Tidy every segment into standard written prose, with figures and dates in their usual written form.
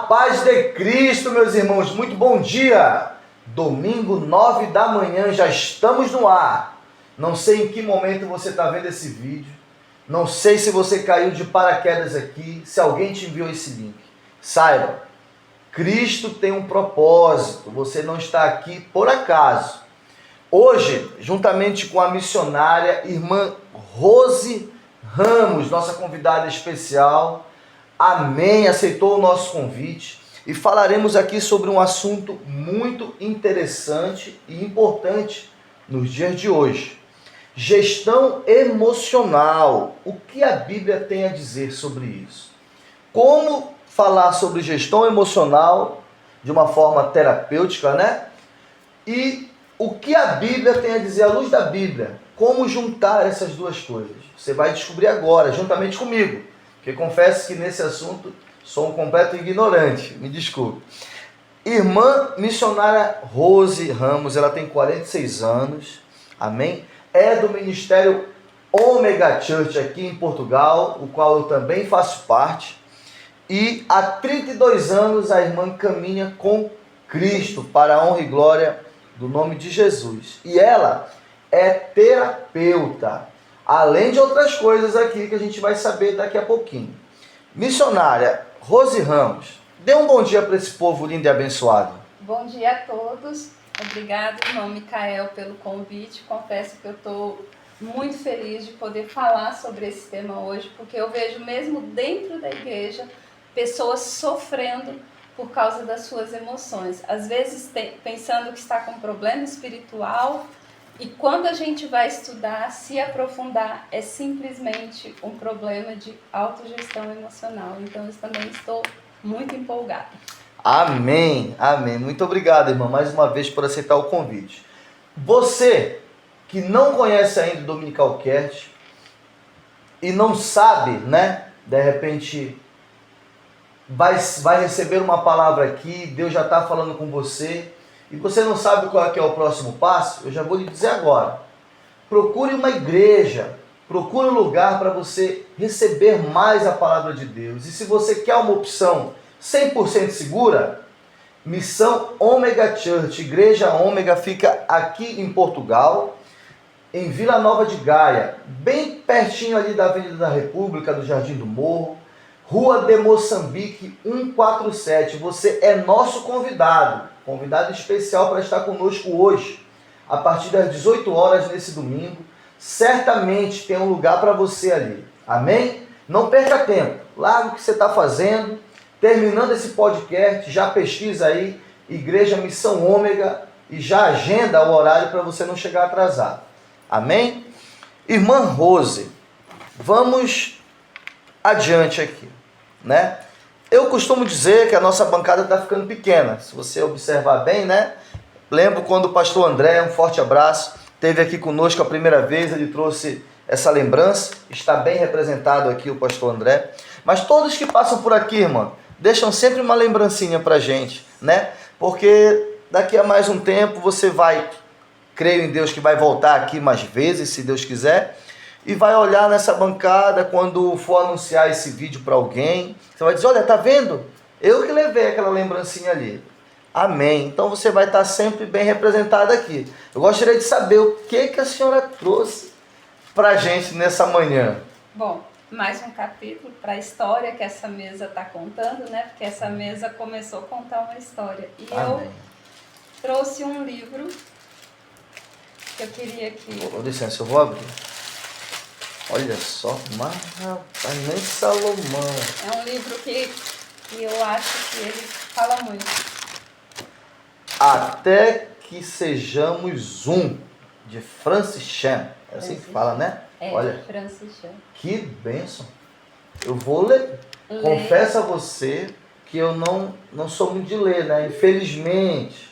paz de Cristo, meus irmãos, muito bom dia! Domingo, 9 da manhã, já estamos no ar. Não sei em que momento você está vendo esse vídeo, não sei se você caiu de paraquedas aqui, se alguém te enviou esse link. Saiba, Cristo tem um propósito, você não está aqui por acaso. Hoje, juntamente com a missionária irmã Rose Ramos, nossa convidada especial, amém, aceitou o nosso convite e falaremos aqui sobre um assunto muito interessante e importante nos dias de hoje. Gestão emocional. O que a Bíblia tem a dizer sobre isso? Como falar sobre gestão emocional de uma forma terapêutica, né? E o que a Bíblia tem a dizer à luz da Bíblia? Como juntar essas duas coisas? Você vai descobrir agora, juntamente comigo. Porque confesso que nesse assunto sou um completo ignorante, me desculpe. Irmã missionária Rose Ramos, ela tem 46 anos, amém? É do Ministério Omega Church aqui em Portugal, o qual eu também faço parte. E há 32 anos a irmã caminha com Cristo para a honra e glória do nome de Jesus. E ela é terapeuta, além de outras coisas aqui que a gente vai saber daqui a pouquinho. Missionária Rose Ramos, dê um bom dia para esse povo lindo e abençoado. Bom dia a todos. Obrigado, irmão Micael, pelo convite. Confesso que eu estou muito feliz de poder falar sobre esse tema hoje, porque eu vejo mesmo dentro da igreja pessoas sofrendo por causa das suas emoções. Às vezes pensando que está com um problema espiritual, e quando a gente vai estudar, se aprofundar, é simplesmente um problema de autogestão emocional. Então eu também estou muito empolgada. Amém, amém. Muito obrigado, irmã, mais uma vez por aceitar o convite. Você que não conhece ainda o Dominical Cast e não sabe, né, de repente vai receber uma palavra aqui, Deus já está falando com você, e você não sabe qual é que é o próximo passo, eu já vou lhe dizer agora. Procure uma igreja, procure um lugar para você receber mais a palavra de Deus. E se você quer uma opção 100% segura, Missão Omega Church, Igreja Ômega, fica aqui em Portugal, em Vila Nova de Gaia, bem pertinho ali da Avenida da República, do Jardim do Morro, Rua de Moçambique 147. Você é nosso convidado especial para estar conosco hoje, a partir das 18 horas nesse domingo. Certamente tem um lugar para você ali, amém? Não perca tempo, larga o que você está fazendo, terminando esse podcast, já pesquisa aí, Igreja Missão Ômega, e já agenda o horário para você não chegar atrasado, amém? Irmã Rose, vamos adiante aqui, né? Eu costumo dizer que a nossa bancada está ficando pequena, se você observar bem, né? Lembro quando o pastor André, um forte abraço, esteve aqui conosco a primeira vez, ele trouxe essa lembrança, está bem representado aqui o pastor André, mas todos que passam por aqui, irmão, deixam sempre uma lembrancinha pra gente, né? Porque daqui a mais um tempo você vai, creio em Deus que vai voltar aqui mais vezes, se Deus quiser, e vai olhar nessa bancada quando for anunciar esse vídeo para alguém. Você vai dizer, olha, tá vendo? Eu que levei aquela lembrancinha ali. Amém. Então você vai estar sempre bem representado aqui. Eu gostaria de saber o que a senhora trouxe para a gente nessa manhã. Bom, mais um capítulo para a história que essa mesa está contando, né? Porque essa mesa começou a contar uma história. E amém. Eu trouxe um livro que eu queria que... Com licença, eu vou abrir. Olha só, mas rapaz, nem Salomão. É um livro que eu acho que ele fala muito. Até que sejamos um, de Francis Chan. É assim que fala, né? É, olha, Francis Chan. Que bênção. Eu vou ler. Confesso a você que eu não sou muito de ler, né? Infelizmente.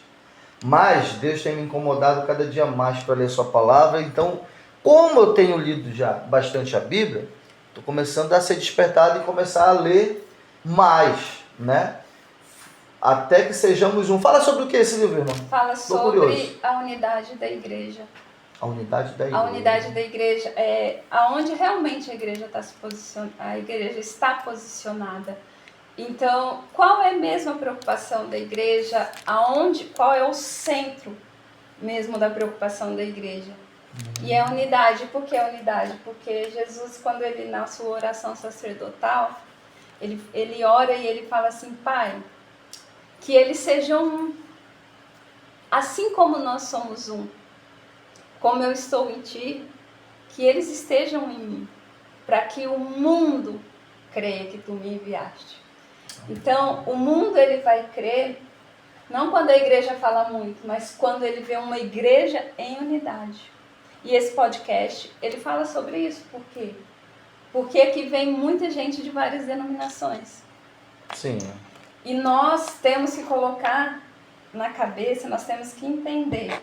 Mas Deus tem me incomodado cada dia mais para ler sua palavra. Então, como eu tenho lido já bastante a Bíblia, estou começando a ser despertado e começar a ler mais, né? Até que sejamos um. Fala sobre o que esse livro, irmão? Fala sobre a unidade da igreja. A unidade da igreja. A unidade da igreja é aonde realmente a igreja está se posicionando, a igreja está posicionada. Então, qual é mesmo a preocupação da igreja? Qual é o centro mesmo da preocupação da igreja? E é a unidade. Por que a unidade? Porque Jesus, quando ele na sua oração sacerdotal, ele ora e ele fala assim: Pai, que eles sejam um, assim como nós somos um, como eu estou em ti, que eles estejam em mim, para que o mundo creia que tu me enviaste. Então, o mundo ele vai crer, não quando a igreja fala muito, mas quando ele vê uma igreja em unidade. E esse podcast, ele fala sobre isso. Por quê? Porque aqui vem muita gente de várias denominações. Sim. E nós temos que colocar na cabeça, nós temos que entender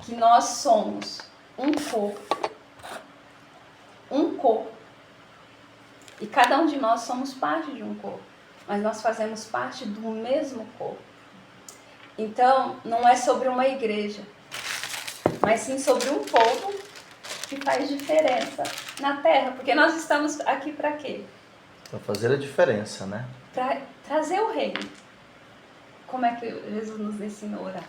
que nós somos um corpo. Um corpo. E cada um de nós somos parte de um corpo. Mas nós fazemos parte do mesmo corpo. Então, não é sobre uma igreja, mas sim sobre um povo que faz diferença na terra. Porque nós estamos aqui para quê? Para fazer a diferença, né? Para trazer o reino. Como é que Jesus nos ensinou a orar?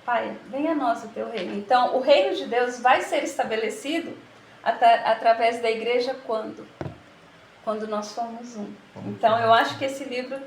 Pai, venha a nós o teu reino. Então, o reino de Deus vai ser estabelecido através da igreja quando? Quando nós somos um. Então, eu acho que esse livro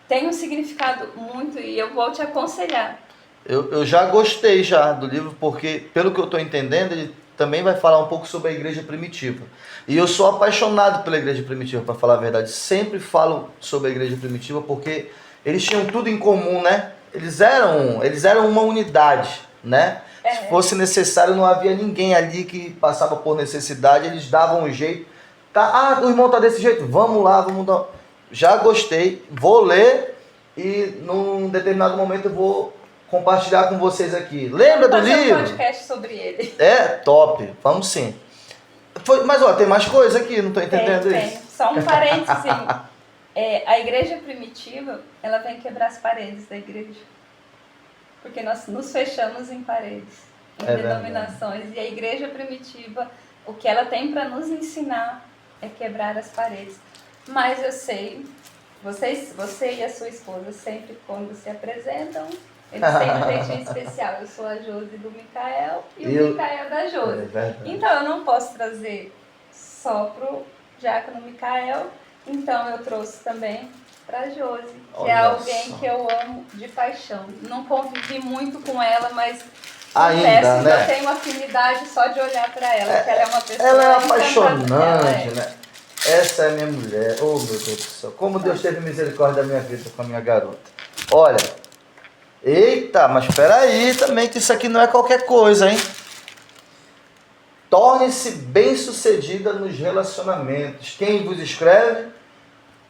tem um significado muito, e eu vou te aconselhar. Eu já gostei já do livro, porque, pelo que eu estou entendendo, ele também vai falar um pouco sobre a igreja primitiva. E eu sou apaixonado pela igreja primitiva, para falar a verdade. Sempre falo sobre a igreja primitiva, porque eles tinham tudo em comum, né? Eles eram uma unidade, né? Se fosse necessário, não havia ninguém ali que passava por necessidade, eles davam um jeito. Tá, o irmão tá desse jeito, vamos lá, vamos dar. Já gostei, vou ler e num determinado momento eu vou compartilhar com vocês aqui. Lembra do livro? Fazer um podcast sobre ele. É top, vamos sim. Mas ó, tem mais coisa aqui, não tô entendendo isso. Tem. Só um parênteses. A igreja primitiva, ela vem quebrar as paredes da igreja. Porque nós nos fechamos em paredes, em denominações. Verdade. E a igreja primitiva, o que ela tem para nos ensinar é quebrar as paredes. Mas eu sei, você e a sua esposa sempre quando se apresentam, eles têm um jeitinho especial. Eu sou a Josi do Micael e o Micael da Josi. Então eu não posso trazer só pro diácono Micael, então eu trouxe também para a Josi, que é alguém que eu amo de paixão. Não convivi muito com ela, mas ainda, né? Eu tenho uma afinidade só de olhar para ela, porque ela é uma pessoa... Ela é apaixonante, né? Essa é minha mulher. Oh, meu Deus do céu. Como Deus teve misericórdia da minha vida com a minha garota. Olha. Eita, mas espera aí também, que isso aqui não é qualquer coisa, hein? Torne-se bem-sucedida nos relacionamentos. Quem vos escreve?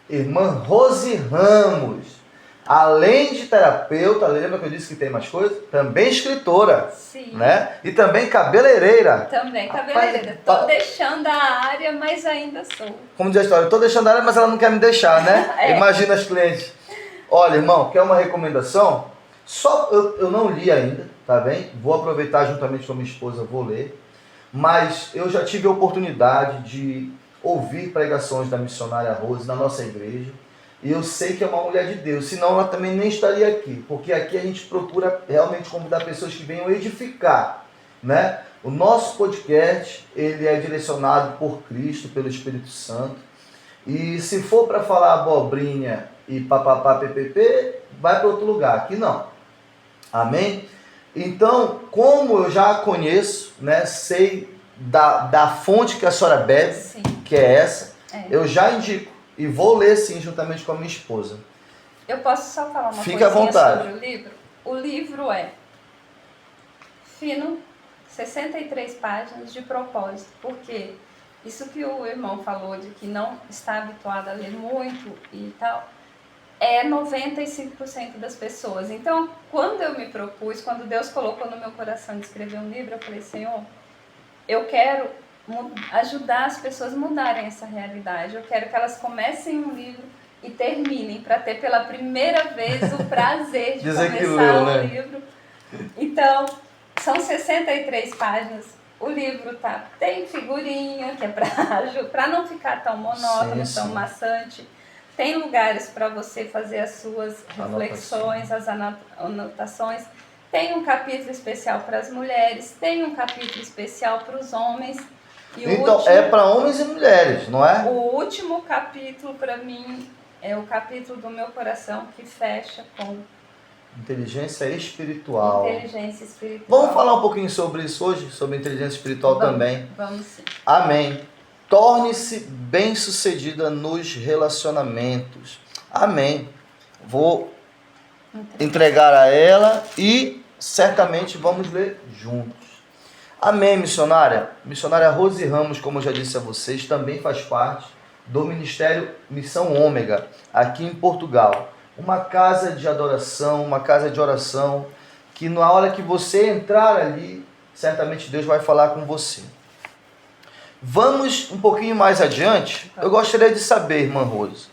Irmã Rose Ramos. Além de terapeuta, lembra que eu disse que tem mais coisa? Também escritora. Sim. Né? E também cabeleireira. Também cabeleireira. Estou deixando a área, mas ainda sou. Como diz a história, estou deixando a área, mas ela não quer me deixar, né? Imagina as clientes. Olha, irmão, quer uma recomendação? Só eu não li ainda, tá bem? Vou aproveitar juntamente com a minha esposa, vou ler. Mas eu já tive a oportunidade de ouvir pregações da missionária Rose na nossa igreja. E eu sei que é uma mulher de Deus, senão ela também nem estaria aqui. Porque aqui a gente procura realmente convidar pessoas que venham edificar, né? O nosso podcast, ele é direcionado por Cristo, pelo Espírito Santo. E se for para falar abobrinha e papapá, ppp, vai para outro lugar. Aqui não. Amém? Então, como eu já conheço, né, sei da fonte que a senhora bebe, sim, que é essa, eu já indico. E vou ler, sim, juntamente com a minha esposa. Eu posso só falar uma coisinha sobre o livro? O livro é fino, 63 páginas de propósito. Porque isso que o irmão falou, de que não está habituado a ler muito e tal, é 95% das pessoas. Então, quando eu me propus, quando Deus colocou no meu coração de escrever um livro, eu falei, Senhor, eu quero ajudar as pessoas a mudarem essa realidade. Eu quero que elas comecem um livro e terminem, para ter pela primeira vez o prazer de começar um livro. Então, são 63 páginas. O livro tem figurinha, que é para não ficar tão monótono, tão maçante. Tem lugares para você fazer as suas reflexões, as anotações. Tem um capítulo especial para as mulheres, tem um capítulo especial para os homens. E então, último, é para homens e mulheres, não é? O último capítulo, para mim, é o capítulo do meu coração, que fecha com inteligência espiritual. Inteligência espiritual. Vamos falar um pouquinho sobre isso hoje? Sobre inteligência espiritual também. Vamos sim. Amém. Torne-se bem-sucedida nos relacionamentos. Amém. Vou entregar a ela e certamente vamos ler juntos. Amém, missionária. Missionária Rose Ramos, como eu já disse a vocês, também faz parte do Ministério Missão Ômega, aqui em Portugal. Uma casa de adoração, uma casa de oração, que na hora que você entrar ali, certamente Deus vai falar com você. Vamos um pouquinho mais adiante. Eu gostaria de saber, irmã Rose,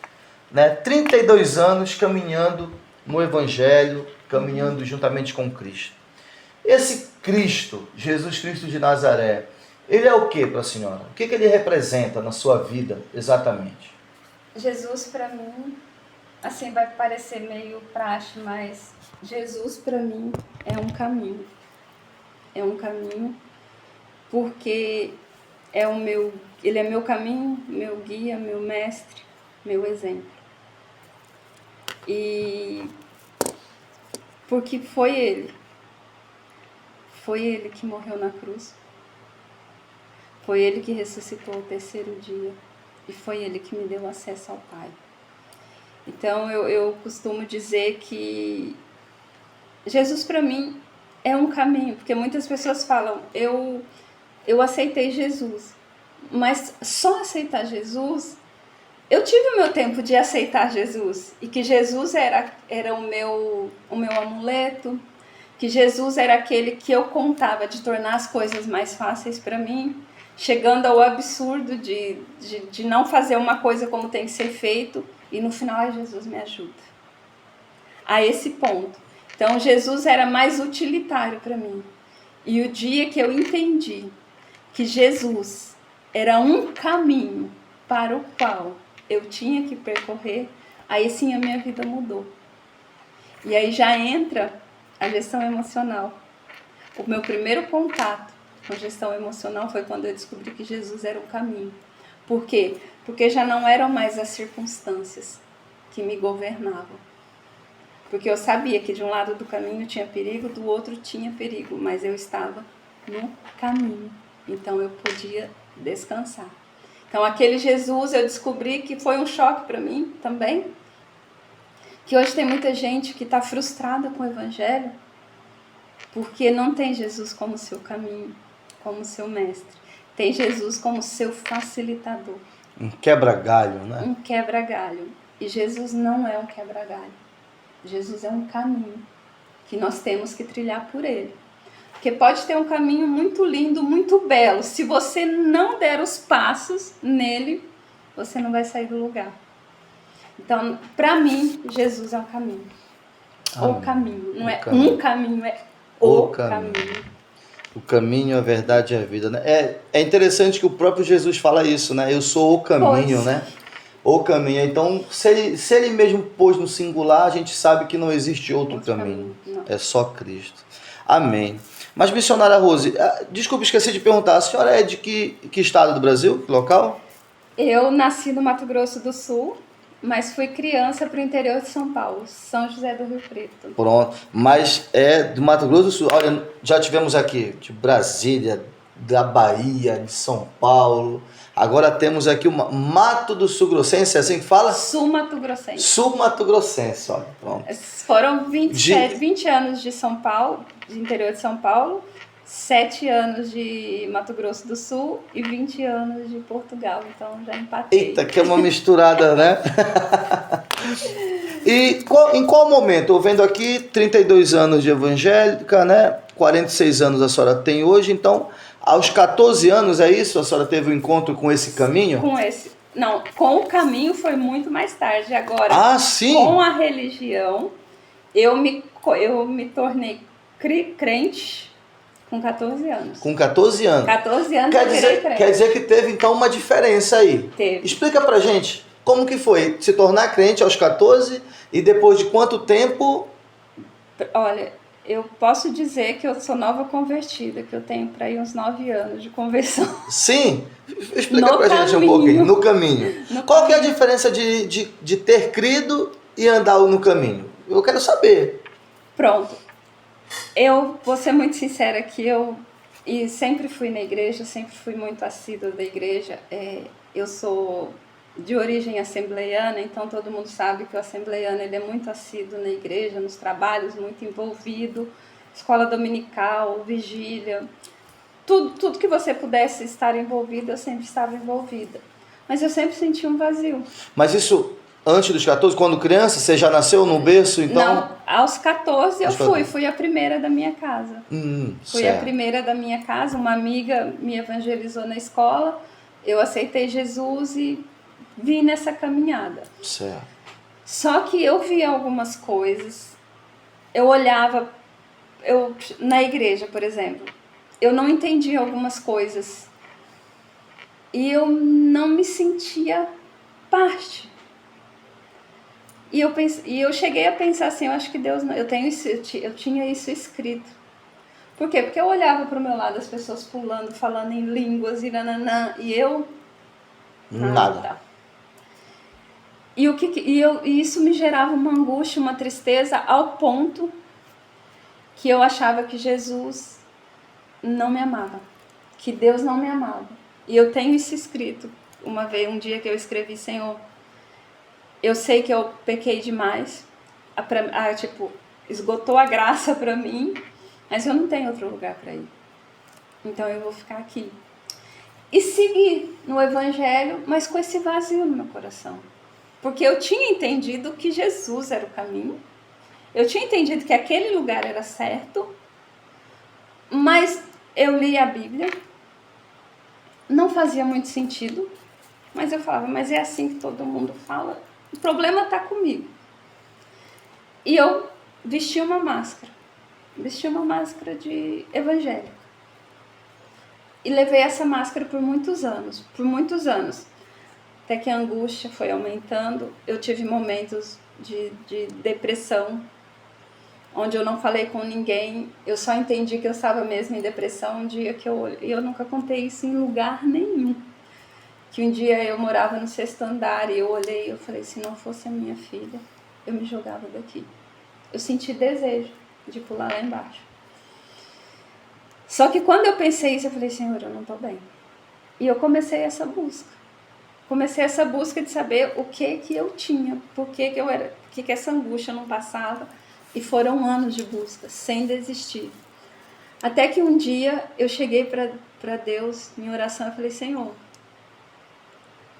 32 anos caminhando no Evangelho, caminhando juntamente com Cristo. Esse Cristo, Jesus Cristo de Nazaré, ele é o que para a senhora? O que ele representa na sua vida, exatamente? Jesus, para mim, assim vai parecer meio praxe, mas Jesus, para mim, é um caminho. É um caminho porque ele é meu caminho, meu guia, meu mestre, meu exemplo. E porque foi ele que morreu na cruz, foi ele que ressuscitou ao terceiro dia e foi ele que me deu acesso ao Pai. Então eu costumo dizer que Jesus para mim é um caminho, porque muitas pessoas falam, eu aceitei Jesus, mas só aceitar Jesus, eu tive o meu tempo de aceitar Jesus, e que Jesus era o meu amuleto, que Jesus era aquele que eu contava de tornar as coisas mais fáceis para mim, chegando ao absurdo de não fazer uma coisa como tem que ser feito, e no final Jesus me ajuda. A esse ponto. Então Jesus era mais utilitário para mim. E o dia que eu entendi que Jesus era um caminho para o qual eu tinha que percorrer, aí sim a minha vida mudou. E aí já entra a gestão emocional. O meu primeiro contato com gestão emocional foi quando eu descobri que Jesus era um caminho. Por quê? Porque já não eram mais as circunstâncias que me governavam. Porque eu sabia que de um lado do caminho tinha perigo, do outro tinha perigo, mas eu estava no caminho. Então eu podia descansar. Então aquele Jesus eu descobri que foi um choque para mim também. Que hoje tem muita gente que está frustrada com o Evangelho porque não tem Jesus como seu caminho, como seu mestre. Tem Jesus como seu facilitador. Um quebra-galho, né? Um quebra-galho. E Jesus não é um quebra-galho. Jesus é um caminho que nós temos que trilhar por ele. Porque pode ter um caminho muito lindo, muito belo. Se você não der os passos nele, você não vai sair do lugar. Então, para mim, Jesus é um caminho. Amém. O caminho. Não é um caminho, é o caminho. O caminho, a verdade e a vida, né? É interessante que o próprio Jesus fala isso, né? Eu sou o caminho, né? O caminho. Então, se ele mesmo pôs no singular, a gente sabe que não existe outro caminho. É só Cristo. Amém. Mas, missionária Rose, desculpa, esqueci de perguntar, a senhora é de que estado do Brasil? Que local? Eu nasci no Mato Grosso do Sul, mas fui criança para o interior de São Paulo, São José do Rio Preto. Pronto, mas é do Mato Grosso do Sul. Olha, já tivemos aqui de Brasília, da Bahia, de São Paulo. Agora temos aqui o Mato do Sul Grossense, é assim que fala? Sul Mato Grossense. Sul Mato Grossense, olha, pronto. Foram 20 anos de São Paulo, de interior de São Paulo, 7 anos de Mato Grosso do Sul e 20 anos de Portugal, então já empatei. Eita, que é uma misturada, né? E em qual momento? Eu vendo aqui 32 anos de evangélica, né? 46 anos a senhora tem hoje, então aos 14 anos, é isso? A senhora teve um encontro com esse caminho? Não, com o caminho foi muito mais tarde. Agora, sim? Com a religião, eu me tornei crente com 14 anos. Com 14 anos? 14 anos quer dizer que teve então uma diferença aí. Teve. Explica pra gente Como que foi se tornar crente aos 14 e depois de quanto tempo? Olha, eu posso dizer que eu sou nova convertida, que eu tenho para aí uns 9 anos de conversão. Sim, explica No pra gente um caminho. pouquinho, no caminho. No Qual que é a caminho. diferença de ter crido e andar no caminho? Eu quero saber. Pronto. Eu vou ser muito sincera que e sempre fui na igreja, sempre fui muito assídua da igreja. Eu sou de origem assembleiana, então todo mundo sabe que o assembleiano ele é muito assíduo na igreja, nos trabalhos, muito envolvido, escola dominical, vigília, tudo que você pudesse estar envolvida, eu sempre estava envolvida. Mas eu sempre senti um vazio. Mas isso antes dos 14, quando criança, você já nasceu no berço, então? Não, aos 14 eu Aos 14. fui a primeira da minha casa. Fui Certo. a primeira da minha casa, uma amiga me evangelizou na escola, eu aceitei Jesus e vim nessa caminhada. Certo. Só que eu via algumas coisas, eu olhava, na igreja, por exemplo, eu não entendia algumas coisas e eu não me sentia parte. E eu cheguei a pensar assim, eu acho que Deus não, eu tinha isso escrito. Por quê? Porque eu olhava para o meu lado, as pessoas pulando, falando em línguas e nananã, e eu... Nada. E isso me gerava uma angústia, uma tristeza, ao ponto que eu achava que Jesus não me amava, que Deus não me amava. E eu tenho isso escrito. Um dia que eu escrevi, Senhor, eu sei que eu pequei demais, esgotou a graça para mim, mas eu não tenho outro lugar para ir. Então eu vou ficar aqui. E seguir no Evangelho, mas com esse vazio no meu coração. Porque eu tinha entendido que Jesus era o caminho, eu tinha entendido que aquele lugar era certo, mas eu li a Bíblia, não fazia muito sentido, mas eu falava, mas é assim que todo mundo fala, o problema está comigo. E eu vesti uma máscara de evangélica. E levei essa máscara por muitos anos. Até que a angústia foi aumentando. Eu tive momentos de depressão, onde eu não falei com ninguém. Eu só entendi que eu estava mesmo em depressão um dia que eu nunca contei isso em lugar nenhum. Que um dia eu morava no 6º andar e eu olhei e eu falei, se não fosse a minha filha, eu me jogava daqui. Eu senti desejo de pular lá embaixo. Só que quando eu pensei isso, eu falei, Senhor, eu não estou bem. E eu comecei essa busca. De saber o que eu tinha, por que eu era, por que essa angústia não passava. E foram anos de busca, sem desistir. Até que um dia eu cheguei para Deus, em oração, e falei, Senhor,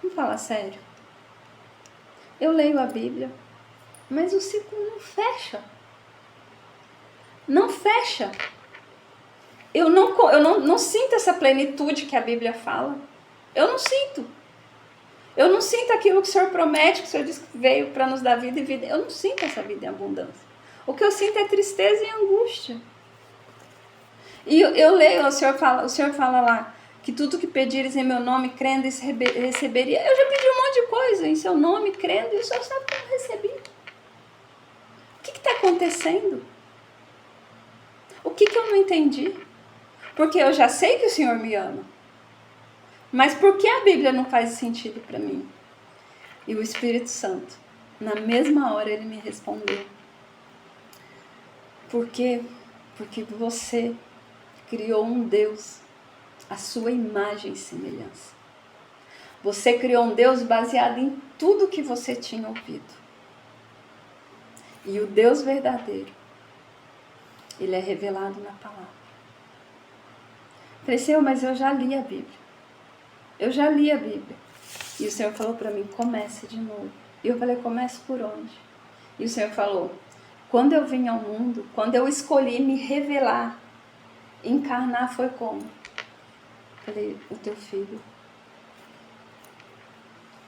vamos falar sério. Eu leio a Bíblia, mas o ciclo não fecha. Não fecha. Eu não sinto essa plenitude que a Bíblia fala. Eu não sinto. Eu não sinto aquilo que o Senhor promete, que o Senhor diz que veio para nos dar vida e vida. Eu não sinto essa vida em abundância. O que eu sinto é tristeza e angústia. E eu leio, o Senhor fala lá, que tudo que pedires em meu nome, crendo, receberia. Eu já pedi um monte de coisa em seu nome, crendo, e o Senhor sabe que eu não recebi. O que está acontecendo? O que eu não entendi? Porque eu já sei que o Senhor me ama. Mas por que a Bíblia não faz sentido para mim? E o Espírito Santo, na mesma hora, ele me respondeu. Por quê? Porque você criou um Deus, à sua imagem e semelhança. Você criou um Deus baseado em tudo que você tinha ouvido. E o Deus verdadeiro, ele é revelado na palavra. Falei, Senhor, mas eu já li a Bíblia. E o Senhor falou para mim, comece de novo. E eu falei, comece por onde? E o Senhor falou, quando eu vim ao mundo, quando eu escolhi me revelar, encarnar foi como? Eu falei, o teu filho.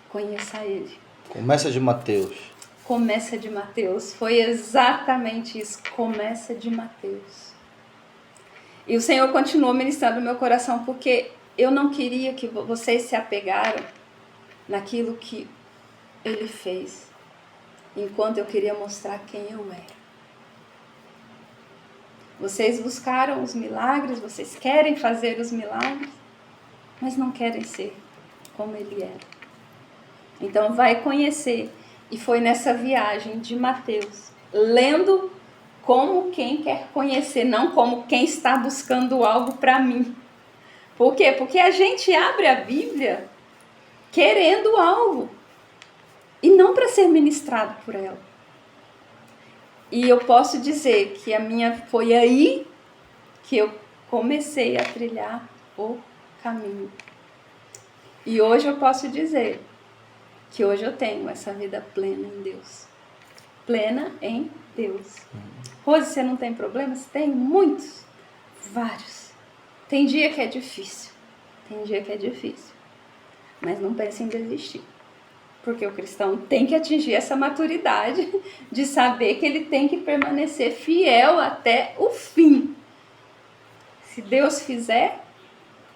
Conheça ele. Começa de Mateus. Começa de Mateus. Foi exatamente isso. Começa de Mateus. E o Senhor continuou ministrando no meu coração, porque eu não queria que vocês se apegaram naquilo que Ele fez, enquanto eu queria mostrar quem eu era. Vocês buscaram os milagres, vocês querem fazer os milagres, mas não querem ser como Ele era. Então vai conhecer. E foi nessa viagem de Mateus, lendo como quem quer conhecer, não como quem está buscando algo para mim. Por quê? Porque a gente abre a Bíblia querendo algo e não para ser ministrado por ela. E eu posso dizer que foi aí que eu comecei a trilhar o caminho. E hoje eu posso dizer que hoje eu tenho essa vida plena em Deus. Plena em Deus. Rose, você não tem problemas? Tem muitos, vários. Tem dia que é difícil, mas não pense em desistir. Porque o cristão tem que atingir essa maturidade de saber que ele tem que permanecer fiel até o fim. Se Deus fizer,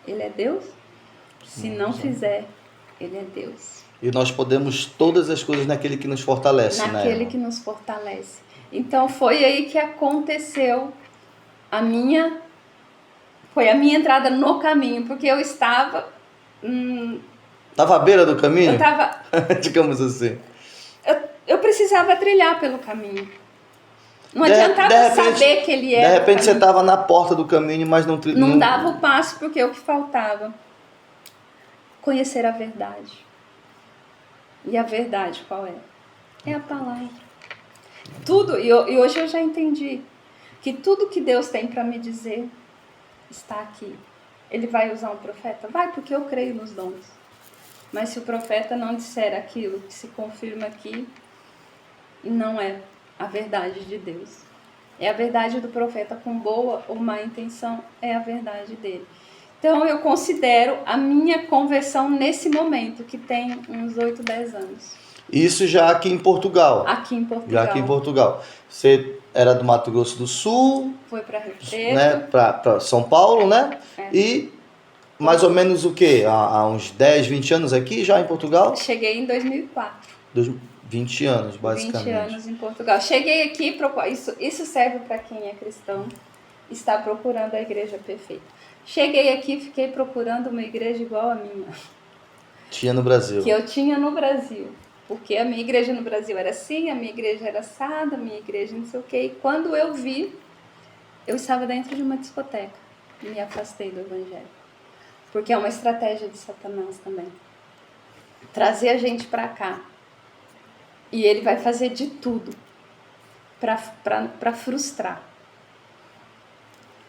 Ele é Deus. Se não fizer, Ele é Deus. E nós podemos todas as coisas naquele que nos fortalece, Naquele que nos fortalece. Então foi aí que aconteceu foi a minha entrada no caminho, porque eu estava... Estava à beira do caminho? Eu estava... Digamos assim. Eu precisava trilhar pelo caminho. Não adiantava saber que ele era. De repente você estava na porta do caminho, mas não dava o passo, porque o que faltava? Conhecer a verdade. E a verdade qual é? É a palavra. Tudo, e hoje eu já entendi que tudo que Deus tem para me dizer está aqui. Ele vai usar um profeta? Vai, porque eu creio nos dons. Mas se o profeta não disser aquilo que se confirma aqui, não é a verdade de Deus. É a verdade do profeta com boa ou má intenção, é a verdade dele. Então eu considero a minha conversão nesse momento, que tem uns 8, 10 anos. Isso já aqui em Portugal? Aqui em Portugal. Já aqui em Portugal. Você era do Mato Grosso do Sul? Foi para Rio Preto. Né, para São Paulo, né? É. E mais ou menos o quê? Há uns 10, 20 anos aqui já em Portugal? Cheguei em 2004. 20 anos, basicamente. 20 anos em Portugal. Cheguei aqui, isso serve para quem é cristão, está procurando a igreja perfeita. Cheguei aqui, fiquei procurando uma igreja igual a minha. Tinha no Brasil. Que eu tinha no Brasil. Porque a minha igreja no Brasil era assim, a minha igreja era assada, a minha igreja não sei o quê. E quando eu vi, eu estava dentro de uma discoteca. E me afastei do evangelho. Porque é uma estratégia de Satanás também. Trazer a gente para cá. E ele vai fazer de tudo para frustrar.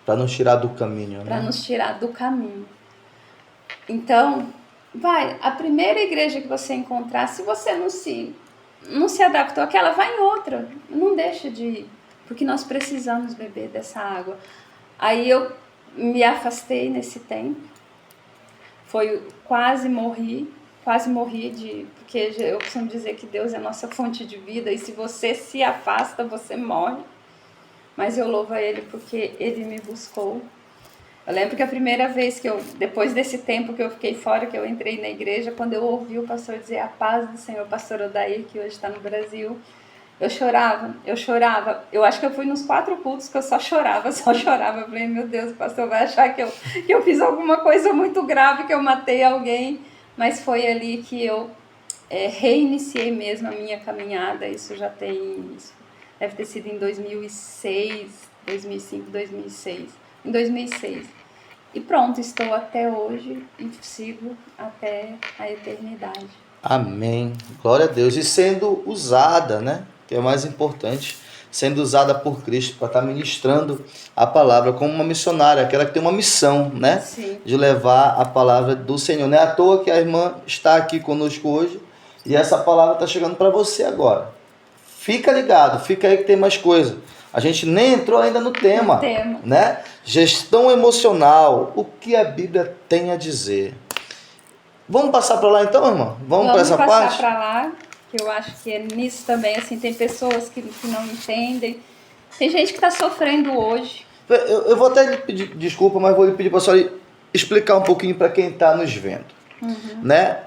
Para nos tirar do caminho, né? Para nos tirar do caminho. Então, a primeira igreja que você encontrar, se você não se adaptou àquela, vai em outra. Não deixa de ir, porque nós precisamos beber dessa água. Aí eu me afastei nesse tempo. Quase morri porque eu costumo dizer que Deus é a nossa fonte de vida, e se você se afasta, você morre. Mas eu louvo a Ele porque Ele me buscou. Eu lembro que a primeira vez depois desse tempo que eu fiquei fora, que eu entrei na igreja, quando eu ouvi o pastor dizer a paz do Senhor, o pastor Odair, que hoje está no Brasil, eu chorava. Eu acho que eu fui nos 4 cultos que eu só chorava. Eu falei, meu Deus, o pastor vai achar que eu fiz alguma coisa muito grave, que eu matei alguém. Mas foi ali que eu reiniciei mesmo a minha caminhada. Isso deve ter sido em 2006, 2005, 2006. Em 2006. E pronto, estou até hoje e sigo até a eternidade. Amém. Glória a Deus. E sendo usada, né? Que é o mais importante. Sendo usada por Cristo para estar ministrando a palavra como uma missionária, aquela que tem uma missão, né? Sim. De levar a palavra do Senhor. Não é à toa que a irmã está aqui conosco hoje e essa palavra está chegando para você agora. Fica ligado, fica aí que tem mais coisa. A gente nem entrou ainda no tema, né? Gestão emocional, o que a Bíblia tem a dizer. Vamos passar para lá então, irmã? Vamos para essa parte? Vamos passar para lá. Eu acho que é nisso também, assim, tem pessoas que não entendem. Tem gente que está sofrendo hoje. Eu vou até lhe pedir desculpa, mas vou lhe pedir para a senhora explicar um pouquinho para quem está nos vendo. Uhum. Né?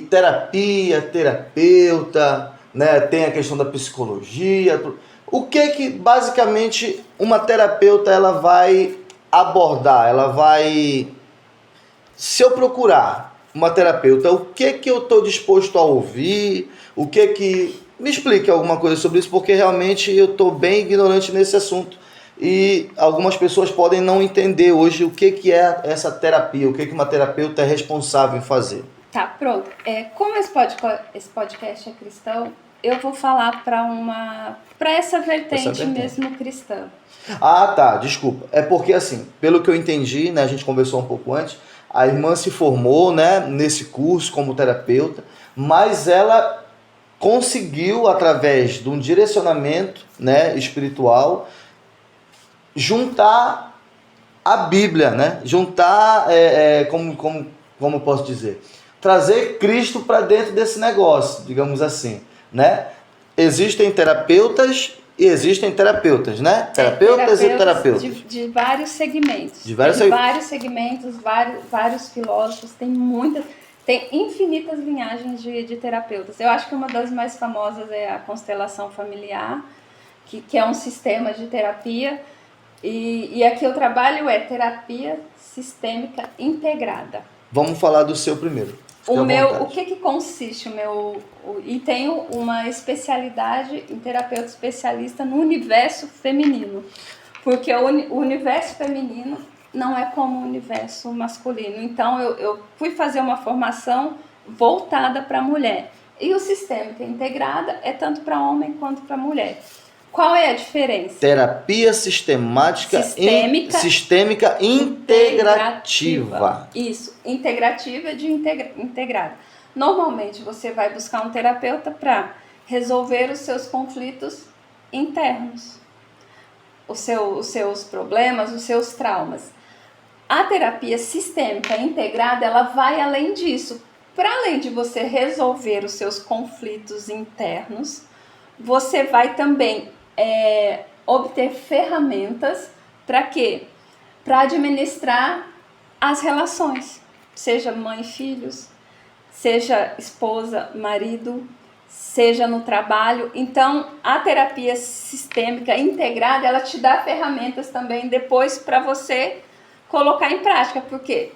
terapia, terapeuta, né? Tem a questão da psicologia. O que basicamente uma terapeuta ela vai abordar? Ela vai, se eu procurar uma terapeuta, o que eu estou disposto a ouvir? Me explique alguma coisa sobre isso, porque realmente eu estou bem ignorante nesse assunto. E algumas pessoas podem não entender hoje o que é essa terapia, o que uma terapeuta é responsável em fazer. Tá, pronto. Como esse podcast é cristão, eu vou falar para essa vertente mesmo cristã. Ah, tá, desculpa. É porque assim, pelo que eu entendi, né, a gente conversou um pouco antes, a irmã se formou, né, nesse curso como terapeuta, mas ela conseguiu, através de um direcionamento, né, espiritual, juntar a Bíblia, né? Juntar, como eu posso dizer? Trazer Cristo para dentro desse negócio, digamos assim, né? Existem terapeutas e existem terapeutas, né? Terapeutas e terapeutas. De vários segmentos. Vários segmentos, vários filósofos, tem infinitas linhagens de terapeutas. Eu acho que uma das mais famosas é a constelação familiar, que é um sistema de terapia. E aqui eu trabalho terapia sistêmica integrada. Vamos falar do seu primeiro. O que consiste e tenho uma especialidade em terapeuta especialista no universo feminino, porque o universo feminino não é como o universo masculino. Então eu fui fazer uma formação voltada para a mulher. E o sistêmica integrada é tanto para homem quanto para mulher. Qual é a diferença? Terapia sistêmica integrativa. Isso, integrativa é de integrado. Normalmente você vai buscar um terapeuta para resolver os seus conflitos internos, os seus problemas, os seus traumas. A terapia sistêmica integrada, ela vai além disso. Para além de você resolver os seus conflitos internos, você vai também obter ferramentas para quê? Para administrar as relações, seja mãe e filhos, seja esposa, marido, seja no trabalho. Então, a terapia sistêmica integrada, ela te dá ferramentas também depois para você colocar em prática, porque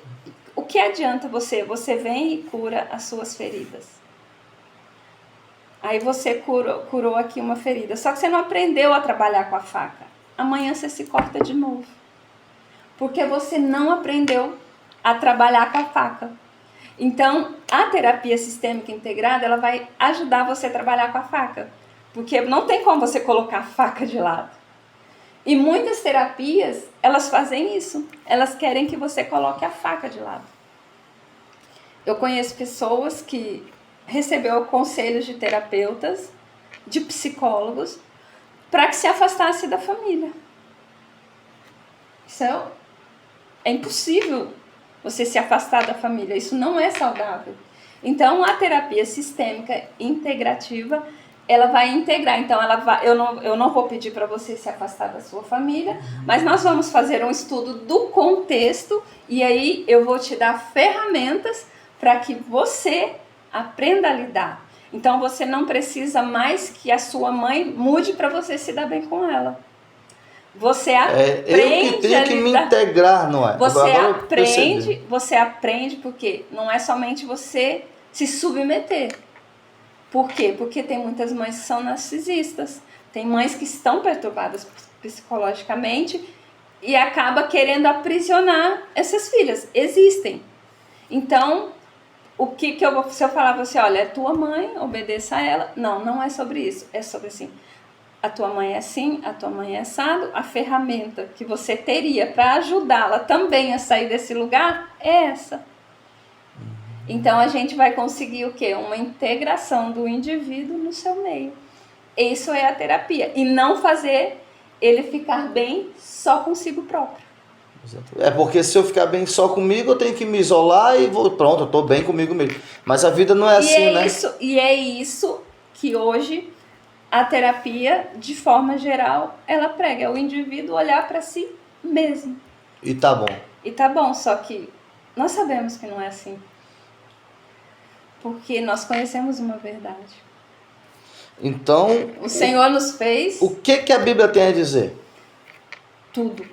o que adianta você vem e cura as suas feridas. Aí você curou aqui uma ferida. Só que você não aprendeu a trabalhar com a faca. Amanhã você se corta de novo. Porque você não aprendeu a trabalhar com a faca. Então, a terapia sistêmica integrada, ela vai ajudar você a trabalhar com a faca. Porque não tem como você colocar a faca de lado. E muitas terapias, elas fazem isso. Elas querem que você coloque a faca de lado. Eu conheço pessoas que recebeu conselhos de terapeutas, de psicólogos, para que se afastasse da família. Isso é impossível você se afastar da família, isso não é saudável. Então, a terapia sistêmica integrativa, ela vai integrar. Então, eu não vou pedir para você se afastar da sua família, mas nós vamos fazer um estudo do contexto e aí eu vou te dar ferramentas para que você aprenda a lidar. Então você não precisa mais que a sua mãe mude para você se dar bem com ela. Você aprende eu que tenho que me integrar, não é? Você aprende porque não é somente você se submeter. Por quê? Porque tem muitas mães que são narcisistas. Tem mães que estão perturbadas psicologicamente e acaba querendo aprisionar essas filhas. Existem. Então, se eu falar para você, olha, é tua mãe, obedeça a ela. Não é sobre isso. É sobre assim, a tua mãe é assim, a tua mãe é assado. A ferramenta que você teria para ajudá-la também a sair desse lugar é essa. Então a gente vai conseguir o quê? Uma integração do indivíduo no seu meio. Isso é a terapia. E não fazer ele ficar bem só consigo próprio. É porque se eu ficar bem só comigo, eu tenho que me isolar e pronto, eu estou bem comigo mesmo. Mas a vida não é assim, né? É isso que hoje a terapia, de forma geral, ela prega. É o indivíduo olhar para si mesmo. E tá bom. Só que nós sabemos que não é assim. Porque nós conhecemos uma verdade. Então, O Senhor nos fez o que a Bíblia tem a dizer? tudo.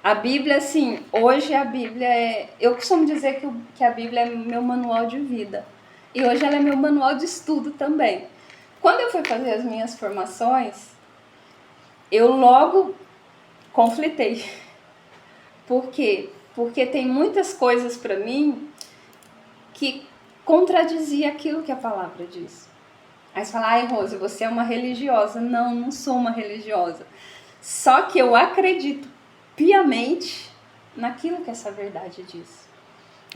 A Bíblia, assim, hoje a Bíblia é... Eu costumo dizer que a Bíblia é meu manual de vida. E hoje ela é meu manual de estudo também. Quando eu fui fazer as minhas formações, eu logo conflitei. Por quê? Porque tem muitas coisas para mim que contradizia aquilo que a palavra diz. Aí você fala, ai Rose, você é uma religiosa. Não, não sou uma religiosa. Só que eu acredito piamente naquilo que essa verdade diz.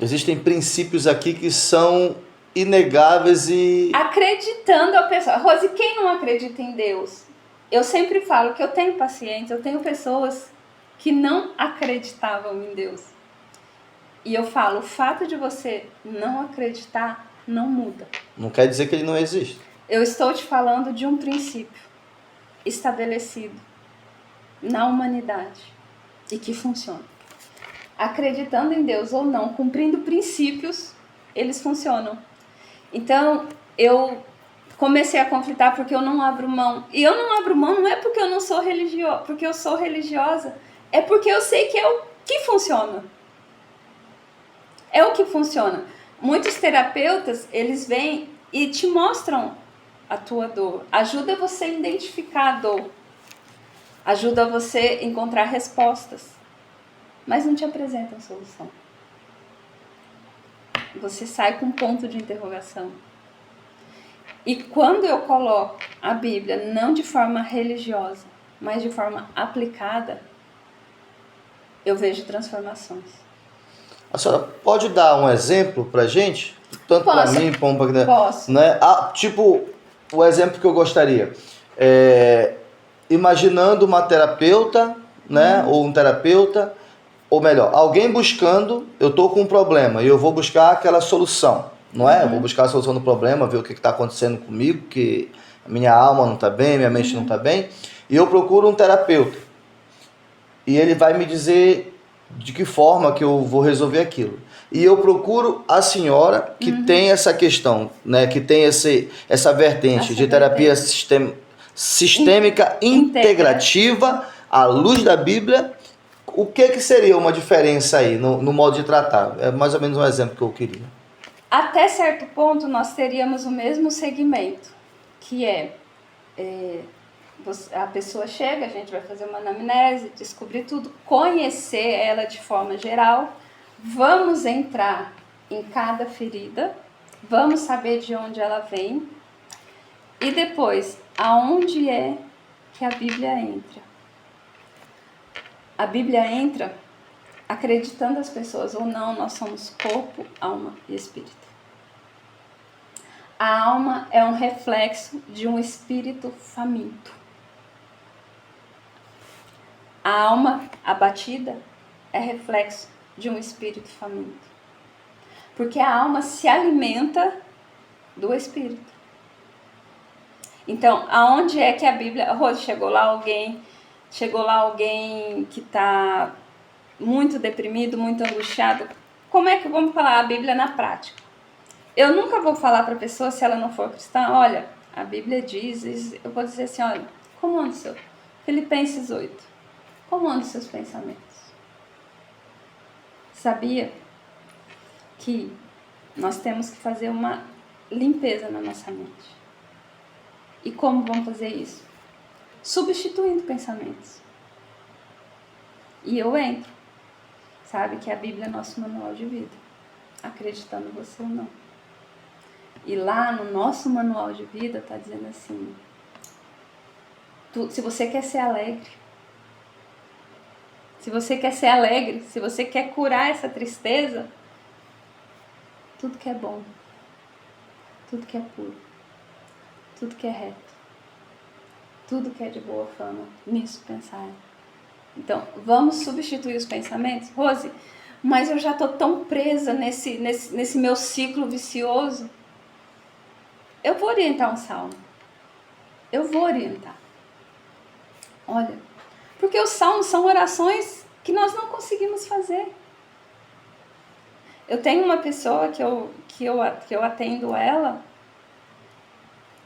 Existem princípios aqui que são inegáveis e... Acreditando a pessoa. Rose, quem não acredita em Deus? Eu sempre falo que eu tenho pacientes, eu tenho pessoas que não acreditavam em Deus. E eu falo, o fato de você não acreditar não muda. Não quer dizer que ele não existe. Eu estou te falando de um princípio estabelecido na humanidade e que funciona. Acreditando em Deus ou não, cumprindo princípios, eles funcionam. Então, eu comecei a conflitar porque eu não abro mão. E eu não abro mão não é porque eu não sou religiosa, porque eu sou religiosa, é porque eu sei que é o que funciona. É o que funciona. Muitos terapeutas, eles vêm e te mostram a tua dor. Ajuda você a identificar a dor. Ajuda você a encontrar respostas. Mas não te apresentam solução. Você sai com um ponto de interrogação. E quando eu coloco a Bíblia, não de forma religiosa, mas de forma aplicada, eu vejo transformações. A senhora pode dar um exemplo pra gente? Tanto para Posso. mim, como para... Posso. Né? Tipo, o exemplo que eu gostaria. Imaginando uma terapeuta, né? Ou um terapeuta, ou melhor, alguém buscando, eu estou com um problema e eu vou buscar aquela solução, não é? Eu vou buscar a solução do problema, ver o que está acontecendo comigo, que a minha alma não está bem, minha mente não está bem, e eu procuro um terapeuta. E ele vai me dizer de que forma que eu vou resolver aquilo. E eu procuro a senhora que tem essa questão, né, que tem essa vertente de terapia sistêmica integrativa à luz da Bíblia. O que seria uma diferença aí no modo de tratar? É mais ou menos um exemplo que eu queria. Até certo ponto, nós teríamos o mesmo segmento, que a pessoa chega, a gente vai fazer uma anamnese, descobrir tudo, conhecer ela de forma geral, vamos entrar em cada ferida, vamos saber de onde ela vem e depois, aonde é que a Bíblia entra. A Bíblia entra acreditando as pessoas ou não, nós somos corpo, alma e espírito. A alma é um reflexo de um espírito faminto. A alma abatida é reflexo de um espírito faminto. Porque a alma se alimenta do espírito. Então, aonde é que a Bíblia... Rose, chegou lá alguém que está muito deprimido, muito angustiado. Como é que vamos falar a Bíblia na prática? Eu nunca vou falar para a pessoa, se ela não for cristã, olha, a Bíblia diz, eu vou dizer assim, olha, como anda o seu... Filipenses 8. Como andam os seus pensamentos? Sabia que nós temos que fazer uma limpeza na nossa mente? E como vamos fazer isso? Substituindo pensamentos. E eu entro. Sabe que a Bíblia é nosso manual de vida. Acreditando você ou não. E lá no nosso manual de vida está dizendo assim, se você quer ser alegre, se você quer curar essa tristeza, tudo que é bom, tudo que é puro, tudo que é reto, tudo que é de boa fama, nisso pensar. Então, vamos substituir os pensamentos? Rose, mas eu já estou tão presa nesse meu ciclo vicioso. Eu vou orientar um salmo. Eu vou orientar. Olha, porque os salmos são orações que nós não conseguimos fazer. Eu tenho uma pessoa que eu atendo ela,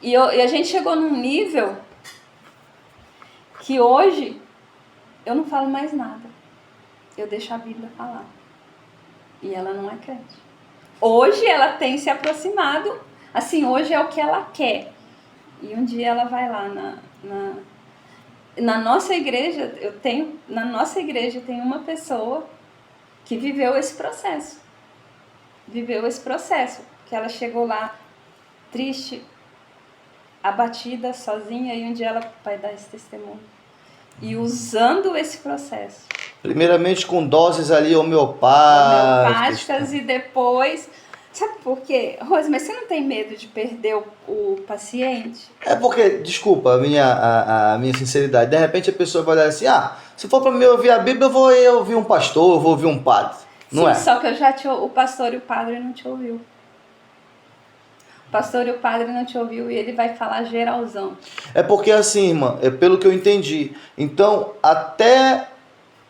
e a gente chegou num nível que hoje eu não falo mais nada. Eu deixo a Bíblia falar. E ela não é crente. Hoje ela tem se aproximado, assim, hoje é o que ela quer. E um dia ela vai lá na nossa igreja, na nossa igreja tem uma pessoa que viveu esse processo. Que ela chegou lá triste, abatida, sozinha, e um dia ela vai dar esse testemunho. E usando esse processo. Primeiramente com doses ali homeopáticas. E depois... Sabe por quê? Rose, mas você não tem medo de perder o paciente? É porque, desculpa a minha sinceridade, de repente a pessoa vai olhar assim, se for para mim ouvir a Bíblia, eu vou ouvir um pastor, eu vou ouvir um padre. Não Sim, é? só que o pastor e o padre não te ouviu. O pastor e o padre não te ouviu e ele vai falar geralzão. É porque assim, irmã, pelo que eu entendi, então até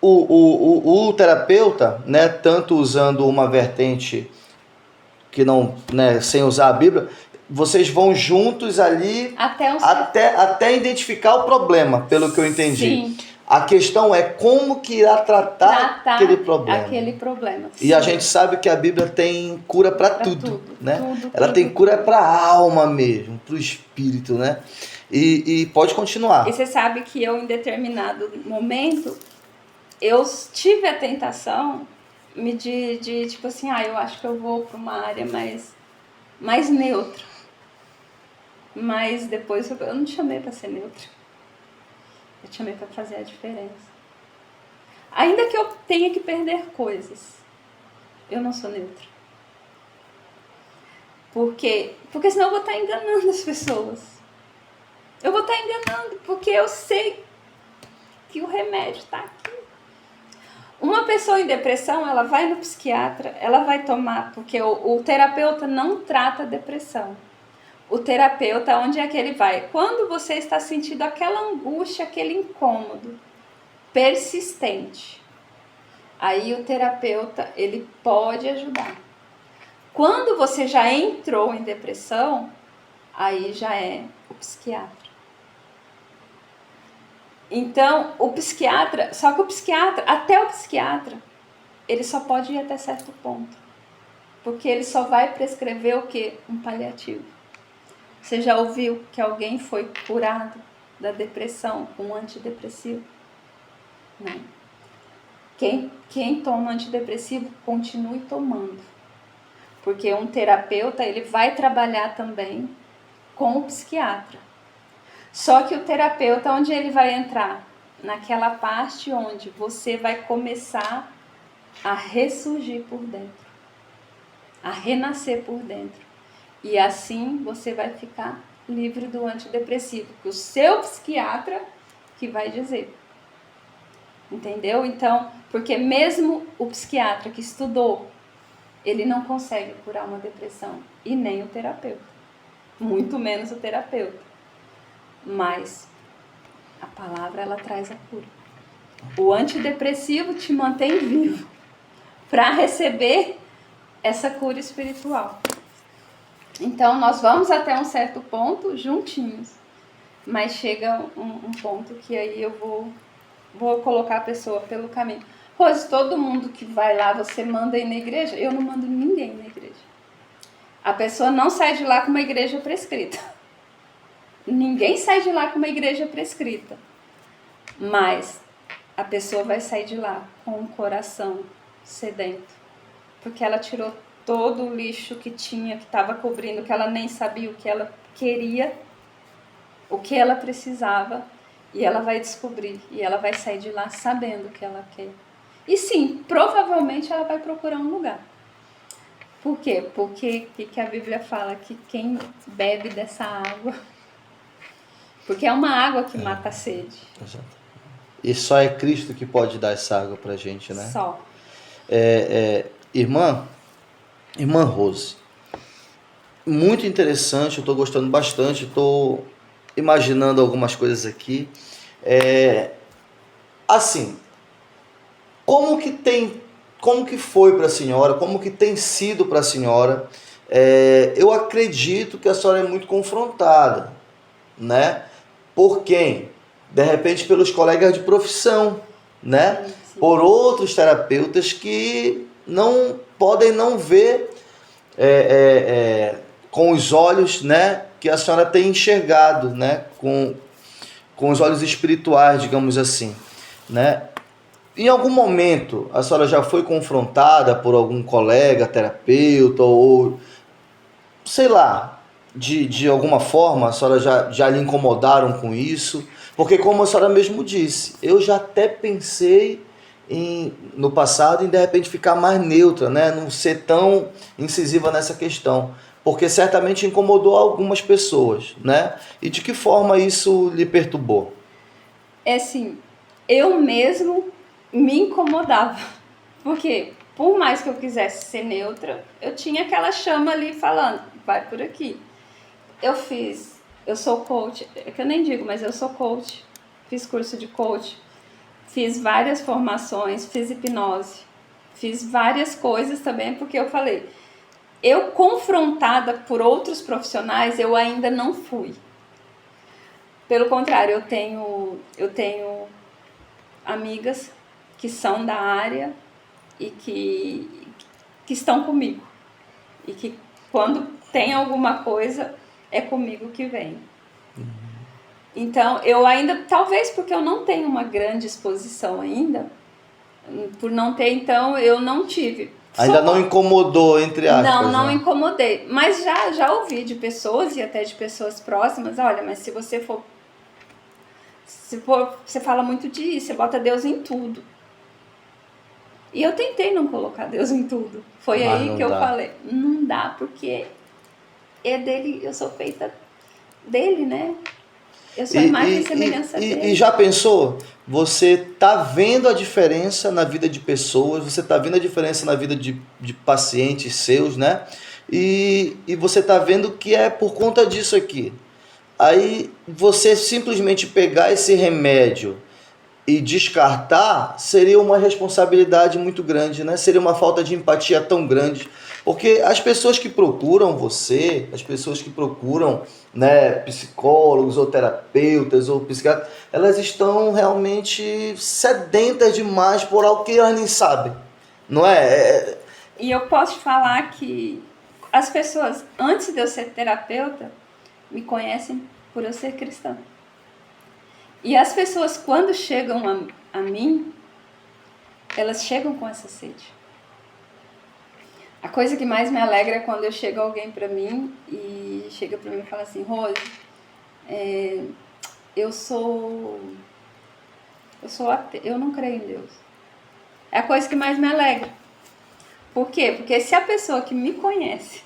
o terapeuta, né, tanto usando uma vertente que não, né, sem usar a Bíblia, vocês vão juntos ali até identificar o problema, pelo que eu entendi. Sim. A questão é como que irá tratar aquele problema. E a gente sabe que a Bíblia tem cura para tudo, né? Ela tem cura para a alma mesmo, para o espírito, né? E pode continuar. E você sabe que eu, em determinado momento, eu tive a tentação de tipo assim, eu acho que eu vou para uma área mais neutra. Mas depois eu não te chamei para ser neutra. Eu te chamei para fazer a diferença. Ainda que eu tenha que perder coisas, eu não sou neutra. Por quê? Porque senão eu vou estar enganando as pessoas. Eu vou estar enganando, porque eu sei que o remédio está aqui. Uma pessoa em depressão, ela vai no psiquiatra, ela vai tomar, porque o terapeuta não trata depressão. O terapeuta, onde é que ele vai? Quando você está sentindo aquela angústia, aquele incômodo persistente, aí o terapeuta, ele pode ajudar. Quando você já entrou em depressão, aí já é o psiquiatra. Então, só que até o psiquiatra, ele só pode ir até certo ponto. Porque ele só vai prescrever o quê? Um paliativo. Você já ouviu que alguém foi curado da depressão com um antidepressivo? Não. Quem toma antidepressivo, continue tomando. Porque um terapeuta, ele vai trabalhar também com o psiquiatra. Só que o terapeuta, onde ele vai entrar? Naquela parte onde você vai começar a ressurgir por dentro. A renascer por dentro. E assim você vai ficar livre do antidepressivo. Que o seu psiquiatra que vai dizer. Entendeu? Então, porque mesmo o psiquiatra que estudou, ele não consegue curar uma depressão. E nem o terapeuta. Muito menos o terapeuta. Mas a palavra, ela traz a cura. O antidepressivo te mantém vivo para receber essa cura espiritual. Então, nós vamos até um certo ponto juntinhos. Mas chega um ponto que aí eu vou colocar a pessoa pelo caminho. Rose, todo mundo que vai lá, você manda ir na igreja? Eu não mando ninguém na igreja. A pessoa não sai de lá com uma igreja prescrita. Ninguém sai de lá com uma igreja prescrita. Mas a pessoa vai sair de lá com um coração sedento. Porque ela tirou todo o lixo que tinha, que estava cobrindo, que ela nem sabia o que ela queria, o que ela precisava. E ela vai descobrir. E ela vai sair de lá sabendo o que ela quer. E sim, provavelmente ela vai procurar um lugar. Por quê? Porque que a Bíblia fala que quem bebe dessa água... Porque é uma água que mata a sede. Exato. E só é Cristo que pode dar essa água pra gente, né? Só. Irmã Rose, muito interessante, eu estou gostando bastante, estou imaginando algumas coisas aqui. Assim, como que tem como que foi para a senhora, como que tem sido para a senhora. Eu acredito que a senhora é muito confrontada, né? Por quem? De repente pelos colegas de profissão, né? Sim, sim. Por outros terapeutas que não podem não ver com os olhos, né, que a senhora tem enxergado, né, com os olhos espirituais, digamos assim, né? Em algum momento a senhora já foi confrontada por algum colega terapeuta ou sei lá, de alguma forma a senhora já lhe incomodaram com isso? Porque como a senhora mesmo disse, eu já até pensei no passado em de repente ficar mais neutra, né? Não ser tão incisiva nessa questão. Porque certamente incomodou algumas pessoas, né? E de que forma isso lhe perturbou? É assim, eu mesmo me incomodava. Porque, por mais que eu quisesse ser neutra, eu tinha aquela chama ali falando, vai por aqui. Eu sou coach, é que eu nem digo, mas eu sou coach. Fiz curso de coach, fiz várias formações, fiz hipnose, fiz várias coisas também, porque eu falei, eu confrontada por outros profissionais, eu ainda não fui. Pelo contrário, eu tenho amigas que são da área e que estão comigo. E que quando tem alguma coisa, é comigo que vem. Então, eu ainda, talvez porque eu não tenho uma grande exposição ainda, por não ter, então, eu não tive. Ainda não incomodou, entre aspas, Não né? incomodei. Mas já ouvi de pessoas e até de pessoas próximas, olha, mas se você for, você fala muito disso, você bota Deus em tudo. E eu tentei não colocar Deus em tudo. Foi Mas aí não que eu dá. falei, não dá, porque é dele, eu sou feita dele, né? Eu sou a imagem e semelhança dele. E já pensou? Você tá vendo a diferença na vida de pessoas, você tá vendo a diferença na vida de pacientes seus, né? E você tá vendo que é por conta disso aqui. Aí você simplesmente pegar esse remédio e descartar seria uma responsabilidade muito grande, né? Seria uma falta de empatia tão grande. Porque as pessoas que procuram você, as pessoas que procuram, né, psicólogos ou terapeutas ou psiquiatras, elas estão realmente sedentas demais por algo que elas nem sabem. Não é? E eu posso te falar que as pessoas, antes de eu ser terapeuta, me conhecem por eu ser cristã. E as pessoas, quando chegam a mim, elas chegam com essa sede. A coisa que mais me alegra é quando eu chego alguém para mim e chega para mim e fala assim, Rose, eu não creio em Deus. É a coisa que mais me alegra. Por quê? Porque se a pessoa que me conhece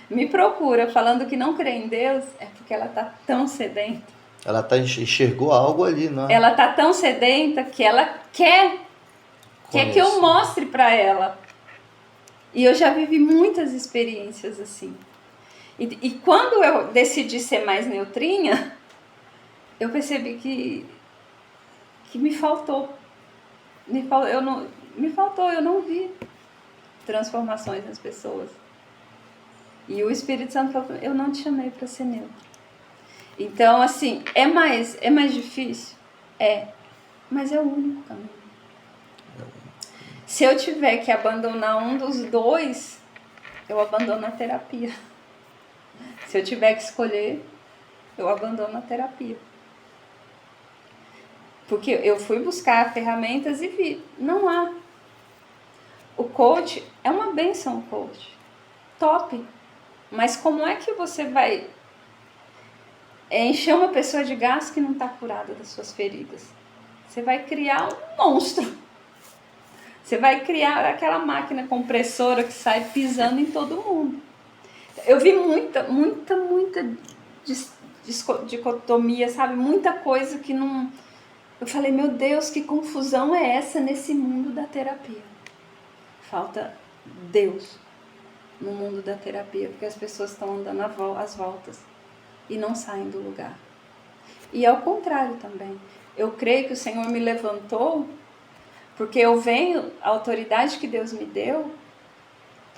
me procura falando que não crê em Deus, é porque ela está tão sedenta. Ela enxergou algo ali, não é? Ela está tão sedenta que ela quer que eu mostre para ela. E eu já vivi muitas experiências assim. E quando eu decidi ser mais neutrinha, eu percebi que me faltou. Eu não vi transformações nas pessoas. E o Espírito Santo falou, eu não te chamei para ser neutro. Então, assim, é mais difícil? É, mas é o único caminho. Se eu tiver que abandonar um dos dois, eu abandono a terapia. Se eu tiver que escolher, eu abandono a terapia. Porque eu fui buscar ferramentas e vi, não há. O coach é uma benção, o coach. Top. Mas como é que você vai encher uma pessoa de gás que não está curada das suas feridas? Você vai criar um monstro. Você vai criar aquela máquina compressora que sai pisando em todo mundo. Eu vi muita dicotomia, sabe? Muita coisa que não... Eu falei, meu Deus, que confusão é essa nesse mundo da terapia? Falta Deus no mundo da terapia, porque as pessoas estão andando às voltas e não saem do lugar. E ao contrário também. Eu creio que o Senhor me levantou Porque eu venho, a autoridade que Deus me deu,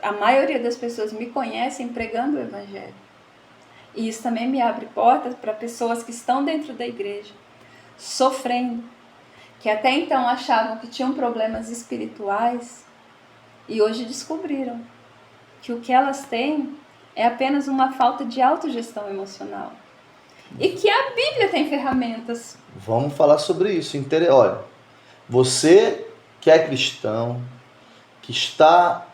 a maioria das pessoas me conhecem pregando o Evangelho. E isso também me abre portas para pessoas que estão dentro da igreja, sofrendo, que até então achavam que tinham problemas espirituais e hoje descobriram que o que elas têm é apenas uma falta de autogestão emocional. E que a Bíblia tem ferramentas. Vamos falar sobre isso. Olha, você que é cristão, que está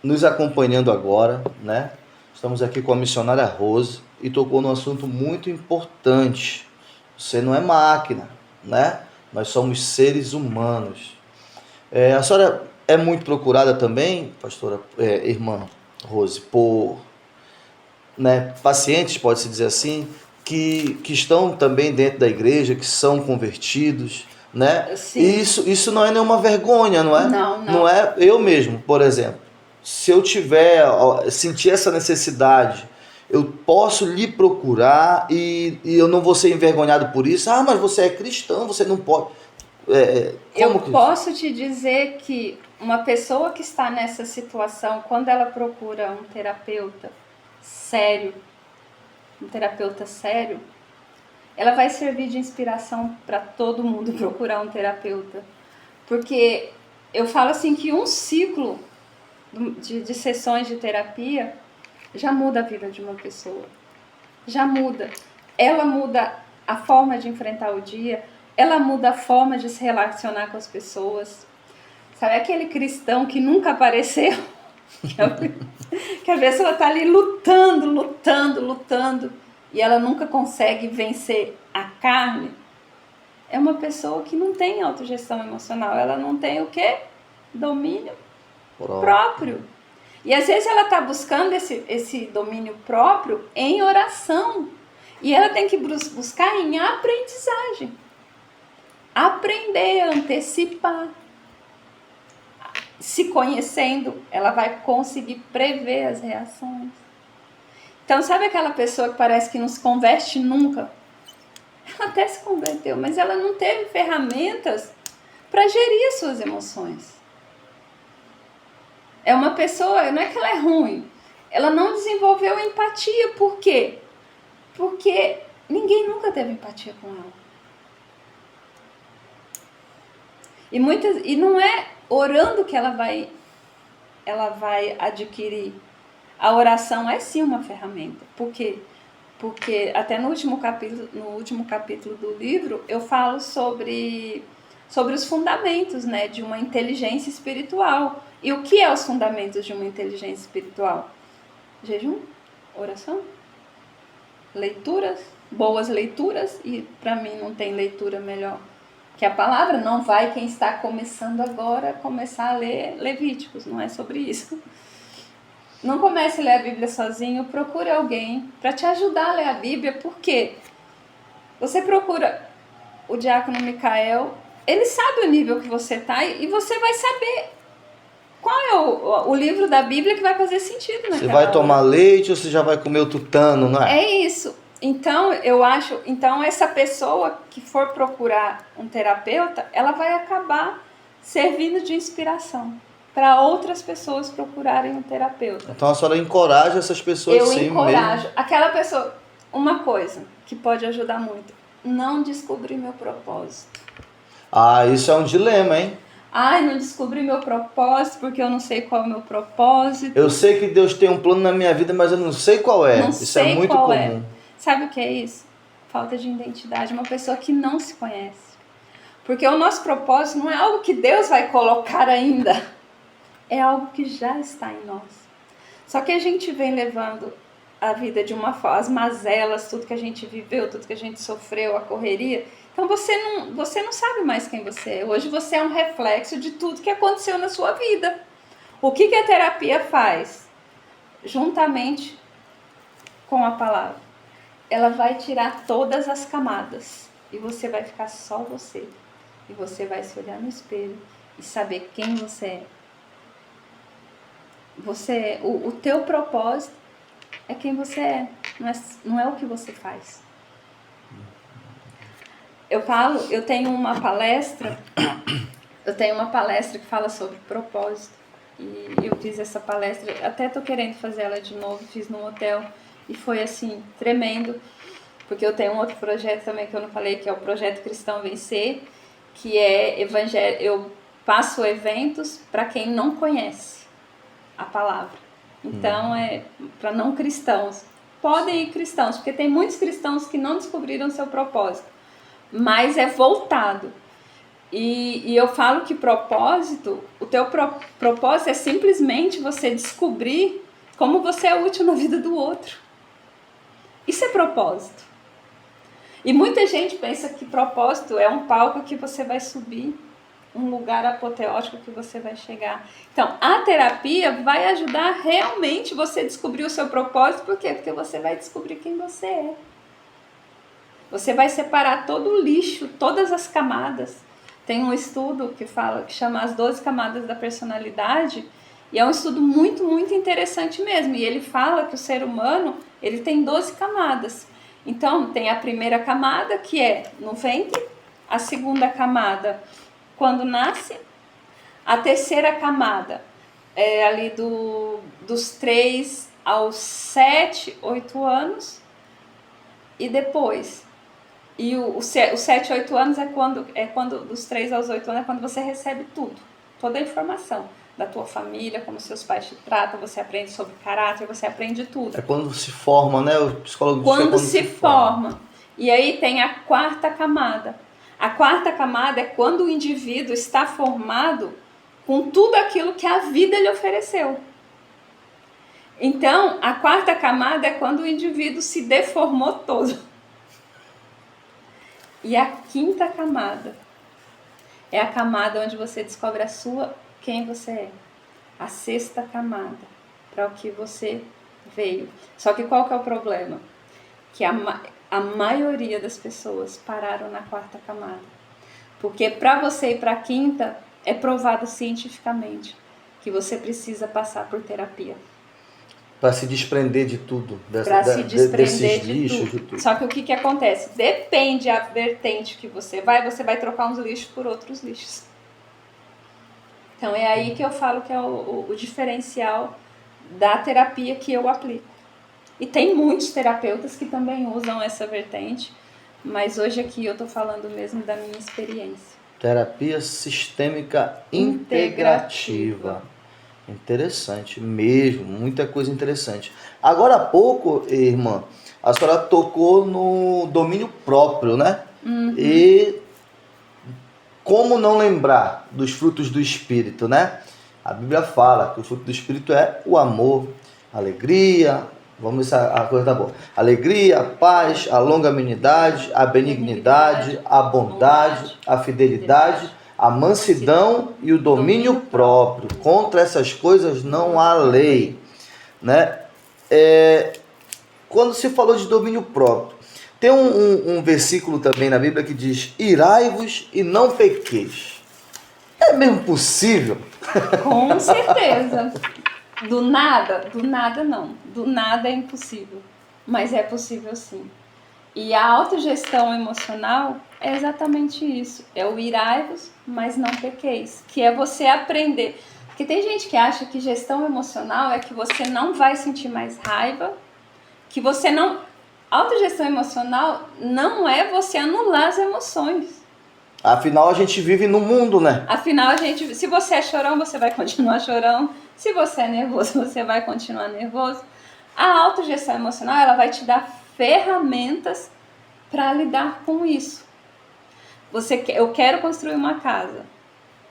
nos acompanhando agora, né? Estamos aqui com a missionária Rose e tocou num assunto muito importante. Você não é máquina, né? Nós somos seres humanos. A senhora é muito procurada também, pastora, irmã Rose, por, né, pacientes, pode-se dizer assim, que estão também dentro da igreja, que são convertidos, né? Sim. E isso não é nenhuma vergonha, não é? Não. Não é eu mesmo, por exemplo. Se eu sentir essa necessidade, eu posso lhe procurar e eu não vou ser envergonhado por isso. Ah, mas você é cristão, você não pode. Posso te dizer que uma pessoa que está nessa situação, quando ela procura um terapeuta sério, ela vai servir de inspiração para todo mundo procurar um terapeuta. Porque eu falo assim que um ciclo de sessões de terapia já muda a vida de uma pessoa. Já muda. Ela muda a forma de enfrentar o dia, ela muda a forma de se relacionar com as pessoas. Sabe aquele cristão que nunca apareceu? Que a pessoa está ali lutando, e ela nunca consegue vencer a carne. É uma pessoa que não tem autogestão emocional. Ela não tem o quê? Domínio próprio. E às vezes ela está buscando esse domínio próprio em oração. E ela tem que buscar em aprendizagem. Aprender, antecipar. Se conhecendo, ela vai conseguir prever as reações. Então, sabe aquela pessoa que parece que não se converte nunca? Ela até se converteu, mas ela não teve ferramentas para gerir as suas emoções. É uma pessoa, não é que ela é ruim, ela não desenvolveu empatia. Por quê? Porque ninguém nunca teve empatia com ela. E não é orando que ela vai adquirir. A oração é sim uma ferramenta. Por quê? Porque até no último capítulo do livro eu falo sobre os fundamentos, né, de uma inteligência espiritual. E o que é os fundamentos de uma inteligência espiritual? Jejum, oração, leituras, boas leituras, e para mim não tem leitura melhor que a palavra. Não vai quem está começando agora começar a ler Levíticos, não é sobre isso. Não comece a ler a Bíblia sozinho, procure alguém para te ajudar a ler a Bíblia. Por quê? Você procura o diácono Micael, ele sabe o nível que você está e você vai saber qual é o livro da Bíblia que vai fazer sentido naquela hora. Você vai tomar leite ou você já vai comer o tutano, não é? É isso. Então, eu acho, essa pessoa que for procurar um terapeuta, ela vai acabar servindo de inspiração para outras pessoas procurarem um terapeuta. Então a senhora encoraja essas pessoas Eu sim encorajo. mesmo. Aquela pessoa, uma coisa que pode ajudar muito, não descobrir meu propósito. Ah, isso é um dilema, hein? Ai, não descobri meu propósito porque eu não sei qual é o meu propósito. Eu sei que Deus tem um plano na minha vida, mas eu não sei qual é. Isso é muito comum. Sabe o que é isso? Falta de identidade. Uma pessoa que não se conhece. Porque o nosso propósito não é algo que Deus vai colocar ainda. É algo que já está em nós. Só que a gente vem levando a vida de uma forma, as mazelas, tudo que a gente viveu, tudo que a gente sofreu, a correria. Então você não sabe mais quem você é. Hoje você é um reflexo de tudo que aconteceu na sua vida. O que a terapia faz? Juntamente com a palavra, ela vai tirar todas as camadas e você vai ficar só você. E você vai se olhar no espelho e saber quem você é. O teu propósito é quem você é, não é o que você faz. Eu tenho uma palestra Eu tenho uma palestra que fala sobre propósito. E eu fiz essa palestra, até tô querendo fazer ela de novo, fiz num hotel. E foi assim, tremendo. Porque eu tenho um outro projeto também que eu não falei, que é o Projeto Cristão Vencer, que é evangelho. Eu passo eventos para quem não conhece a palavra. Então é para não cristãos. Podem ir cristãos, porque tem muitos cristãos que não descobriram seu propósito, mas é voltado. E eu falo que propósito, o teu propósito é simplesmente você descobrir como você é útil na vida do outro. Isso é propósito. E muita gente pensa que propósito é um palco que você vai subir, um lugar apoteótico que você vai chegar. Então, a terapia vai ajudar realmente você a descobrir o seu propósito. Por quê? Porque você vai descobrir quem você é. Você vai separar todo o lixo, todas as camadas. Tem um estudo que chama as 12 camadas da personalidade, e é um estudo muito, muito interessante mesmo. E ele fala que o ser humano, ele tem 12 camadas. Então, tem a primeira camada, que é no ventre, a segunda camada quando nasce, a terceira camada é ali dos 3 aos 7, 8 anos, e depois. E os 7, 8 anos é quando dos 3 aos 8 anos é quando você recebe tudo, toda a informação da tua família, como seus pais te tratam, você aprende sobre caráter, você aprende tudo. É quando se forma, né? O psicólogo diz que é Quando se forma. E aí tem a quarta camada. A quarta camada é quando o indivíduo está formado com tudo aquilo que a vida lhe ofereceu. Então, a quarta camada é quando o indivíduo se deformou todo. E a quinta camada é a camada onde você descobre quem você é. A sexta camada, para o que você veio. Só que qual que é o problema? Que a maioria das pessoas pararam na quarta camada. Porque para você ir para a quinta, é provado cientificamente que você precisa passar por terapia. Para se desprender de tudo, desses lixos, de tudo. Só que o que acontece? Depende da vertente que você vai trocar uns lixos por outros lixos. Então é aí que eu falo que é o diferencial da terapia que eu aplico. E tem muitos terapeutas que também usam essa vertente, mas hoje aqui eu estou falando mesmo da minha experiência. Terapia sistêmica integrativa. Interessante mesmo, muita coisa interessante. Agora há pouco, irmã, a senhora tocou no domínio próprio, né? Uhum. E como não lembrar dos frutos do Espírito, né? A Bíblia fala que o fruto do Espírito é o amor, a alegria, vamos ver se a coisa tá boa. Alegria, a paz, a longanimidade, a benignidade, a bondade, a fidelidade, a mansidão e o domínio próprio. Contra essas coisas não há lei, né? Quando se falou de domínio próprio, tem um versículo também na Bíblia que diz: irai-vos e não pequeis. É mesmo possível? Com certeza. Do nada não. Do nada é impossível. Mas é possível sim. E a autogestão emocional é exatamente isso. É o irai-vos, mas não pequeis. Que é você aprender. Porque tem gente que acha que gestão emocional é que você não vai sentir mais raiva, que você não... Autogestão emocional não é você anular as emoções. Afinal, a gente vive no mundo, né? Afinal, se você é chorão, você vai continuar chorão. Se você é nervoso, você vai continuar nervoso. A autogestão emocional, ela vai te dar ferramentas para lidar com isso. Eu quero construir uma casa.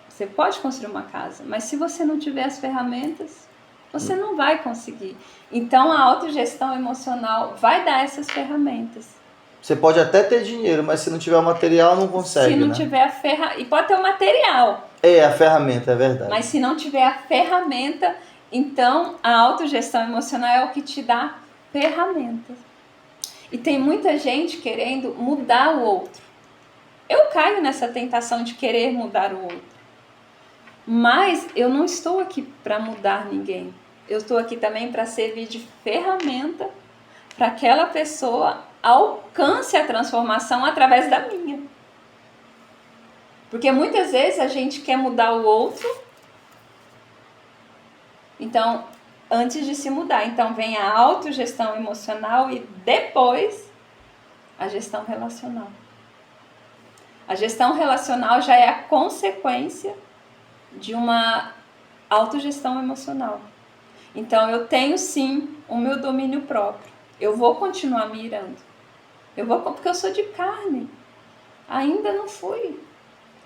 Você pode construir uma casa, mas se você não tiver as ferramentas, você não vai conseguir. Então, a autogestão emocional vai dar essas ferramentas. Você pode até ter dinheiro, mas se não tiver o material, não consegue, Se não né? tiver a ferramenta... E pode ter o material. É, a ferramenta, é verdade. Mas se não tiver a ferramenta, então a autogestão emocional é o que te dá ferramentas. E tem muita gente querendo mudar o outro. Eu caio nessa tentação de querer mudar o outro. Mas eu não estou aqui para mudar ninguém. Eu estou aqui também para servir de ferramenta para que aquela pessoa alcance a transformação através da minha. Porque muitas vezes a gente quer mudar o outro, então, antes de se mudar. Então, vem a autogestão emocional e depois a gestão relacional. A gestão relacional já é a consequência de uma autogestão emocional. Então, eu tenho sim o meu domínio próprio. Eu vou continuar me irando. Porque eu sou de carne. Ainda não fui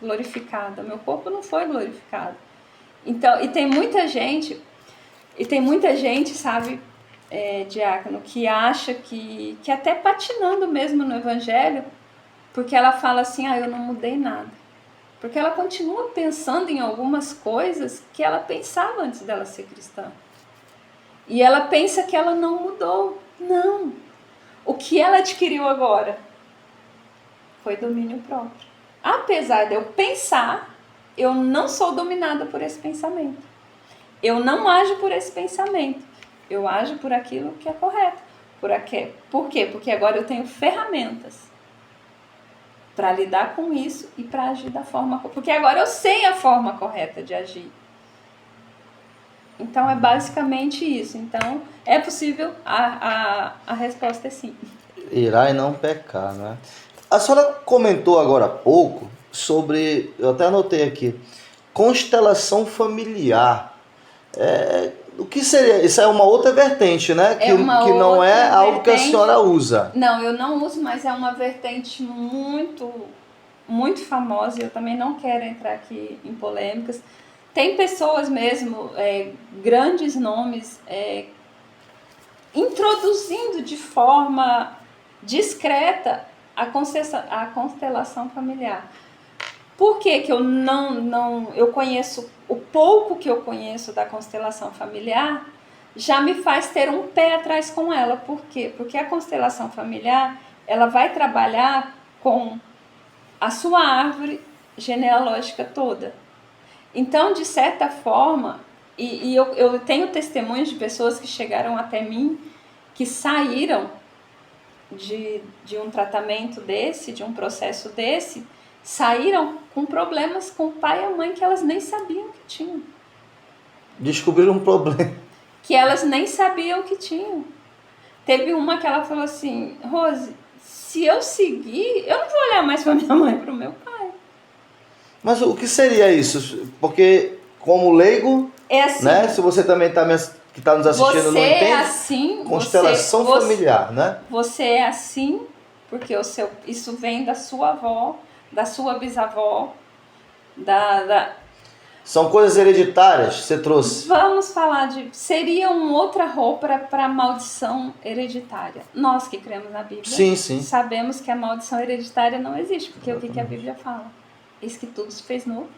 glorificada. Meu corpo não foi glorificado. Então, e tem muita gente, sabe, diácono, que acha que até patinando mesmo no evangelho, porque ela fala assim, eu não mudei nada. Porque ela continua pensando em algumas coisas que ela pensava antes dela ser cristã. E ela pensa que ela não mudou. Não. O que ela adquiriu agora foi domínio próprio. Apesar de eu pensar, eu não sou dominada por esse pensamento. Eu não ajo por esse pensamento. Eu ajo por aquilo que é correto. Por quê? Porque agora eu tenho ferramentas para lidar com isso e para agir da forma... Porque agora eu sei a forma correta de agir. Então, é basicamente isso. Então, é possível, a resposta é sim. Irá e não pecar, né? A senhora comentou agora há pouco sobre, eu até anotei aqui, constelação familiar. O que seria? Isso é uma outra vertente, né? Que não é algo que a senhora usa. Não, eu não uso, mas é uma vertente muito, muito famosa. Eu também não quero entrar aqui em polêmicas. Tem pessoas mesmo, grandes nomes, introduzindo de forma discreta a constelação familiar. Por que que eu conheço, o pouco que eu conheço da constelação familiar, já me faz ter um pé atrás com ela. Por quê? Porque a constelação familiar, ela vai trabalhar com a sua árvore genealógica toda. Então, de certa forma, e eu tenho testemunhos de pessoas que chegaram até mim, que saíram de um tratamento desse, de um processo desse, saíram com problemas com o pai e a mãe que elas nem sabiam que tinham. Descobriram um problema. Que elas nem sabiam que tinham. Teve uma que ela falou assim, Rose, se eu seguir, eu não vou olhar mais para minha mãe e para o meu pai. Mas o que seria isso? Porque, como leigo, assim, né? Se você também que está nos assistindo não entende, assim, constelação familiar, né? Você é assim porque isso vem da sua avó, da sua bisavó, São coisas hereditárias que você trouxe. Vamos falar seria uma outra roupa para maldição hereditária. Nós que cremos na Bíblia, sim. sabemos que a maldição hereditária não existe, porque o que a Bíblia fala? Eis que tudo se fez novo.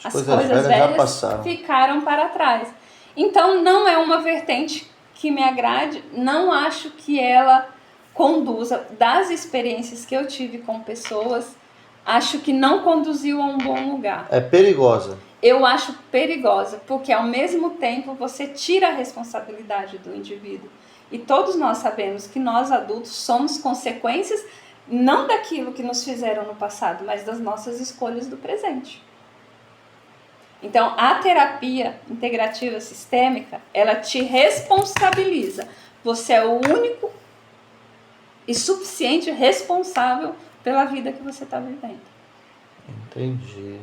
As coisas velhas ficaram para trás. Então, não é uma vertente que me agrade, não acho que ela conduza, das experiências que eu tive com pessoas, acho que não conduziu a um bom lugar. É perigosa. Eu acho perigosa, porque ao mesmo tempo você tira a responsabilidade do indivíduo. E todos nós sabemos que nós adultos somos consequências não daquilo que nos fizeram no passado, mas das nossas escolhas do presente. Então, a terapia integrativa sistêmica, ela te responsabiliza. Você é o único e suficiente responsável pela vida que você está vivendo. Entendi.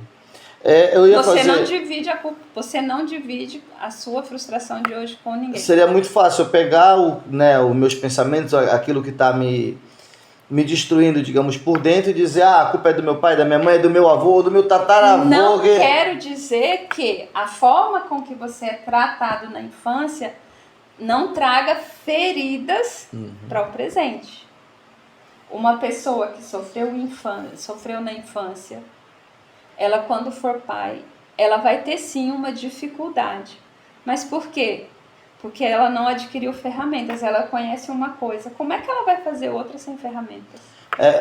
Não divide a culpa, você não divide a sua frustração de hoje com ninguém. Seria muito fácil eu pegar os meus pensamentos, aquilo que está me destruindo, digamos, por dentro e dizer, a culpa é do meu pai, da minha mãe, do meu avô, do meu tataravô. Não quero dizer que a forma com que você é tratado na infância não traga feridas para o presente. Uma pessoa que sofreu na infância, ela quando for pai, ela vai ter sim uma dificuldade. Mas por quê? Porque ela não adquiriu ferramentas, ela conhece uma coisa. Como é que ela vai fazer outra sem ferramentas?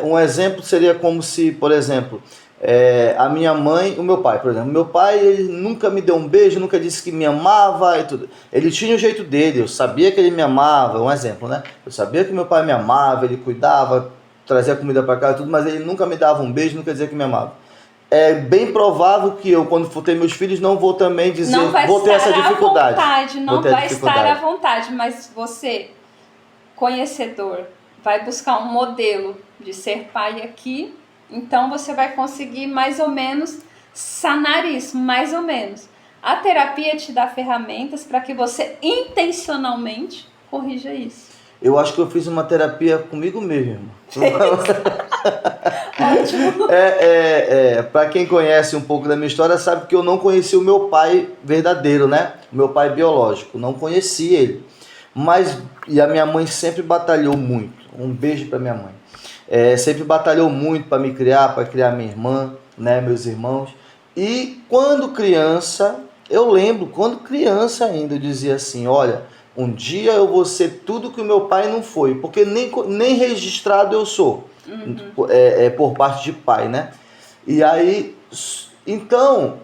Um exemplo seria como se, por exemplo, a minha mãe, o meu pai, por exemplo. Meu pai, ele nunca me deu um beijo, nunca disse que me amava e tudo. Ele tinha o jeito dele, eu sabia que ele me amava, um exemplo, né? Eu sabia que meu pai me amava, ele cuidava, trazia comida para casa e tudo, mas ele nunca me dava um beijo, nunca dizia que me amava. é bem provável que eu, quando for ter meus filhos, não vou também dizer, não vai vou ter estar essa dificuldade. À vontade, não Vou ter vai dificuldade. estar à vontade, mas você, conhecedor, vai buscar um modelo de ser pai aqui, então você vai conseguir mais ou menos sanar isso, mais ou menos. A terapia te dá ferramentas para que você intencionalmente corrija isso. Eu acho que eu fiz uma terapia comigo mesmo. Ótimo. Para quem conhece um pouco da minha história, sabe que eu não conheci o meu pai verdadeiro, né? O meu pai biológico. Não conheci ele. E a minha mãe sempre batalhou muito. Um beijo para minha mãe. Sempre batalhou muito para me criar, para criar minha irmã, né? Meus irmãos. E quando criança, eu lembro, quando criança ainda, eu dizia assim, olha, um dia eu vou ser tudo que o meu pai não foi, porque nem registrado eu sou, por parte de pai, né? E aí, então,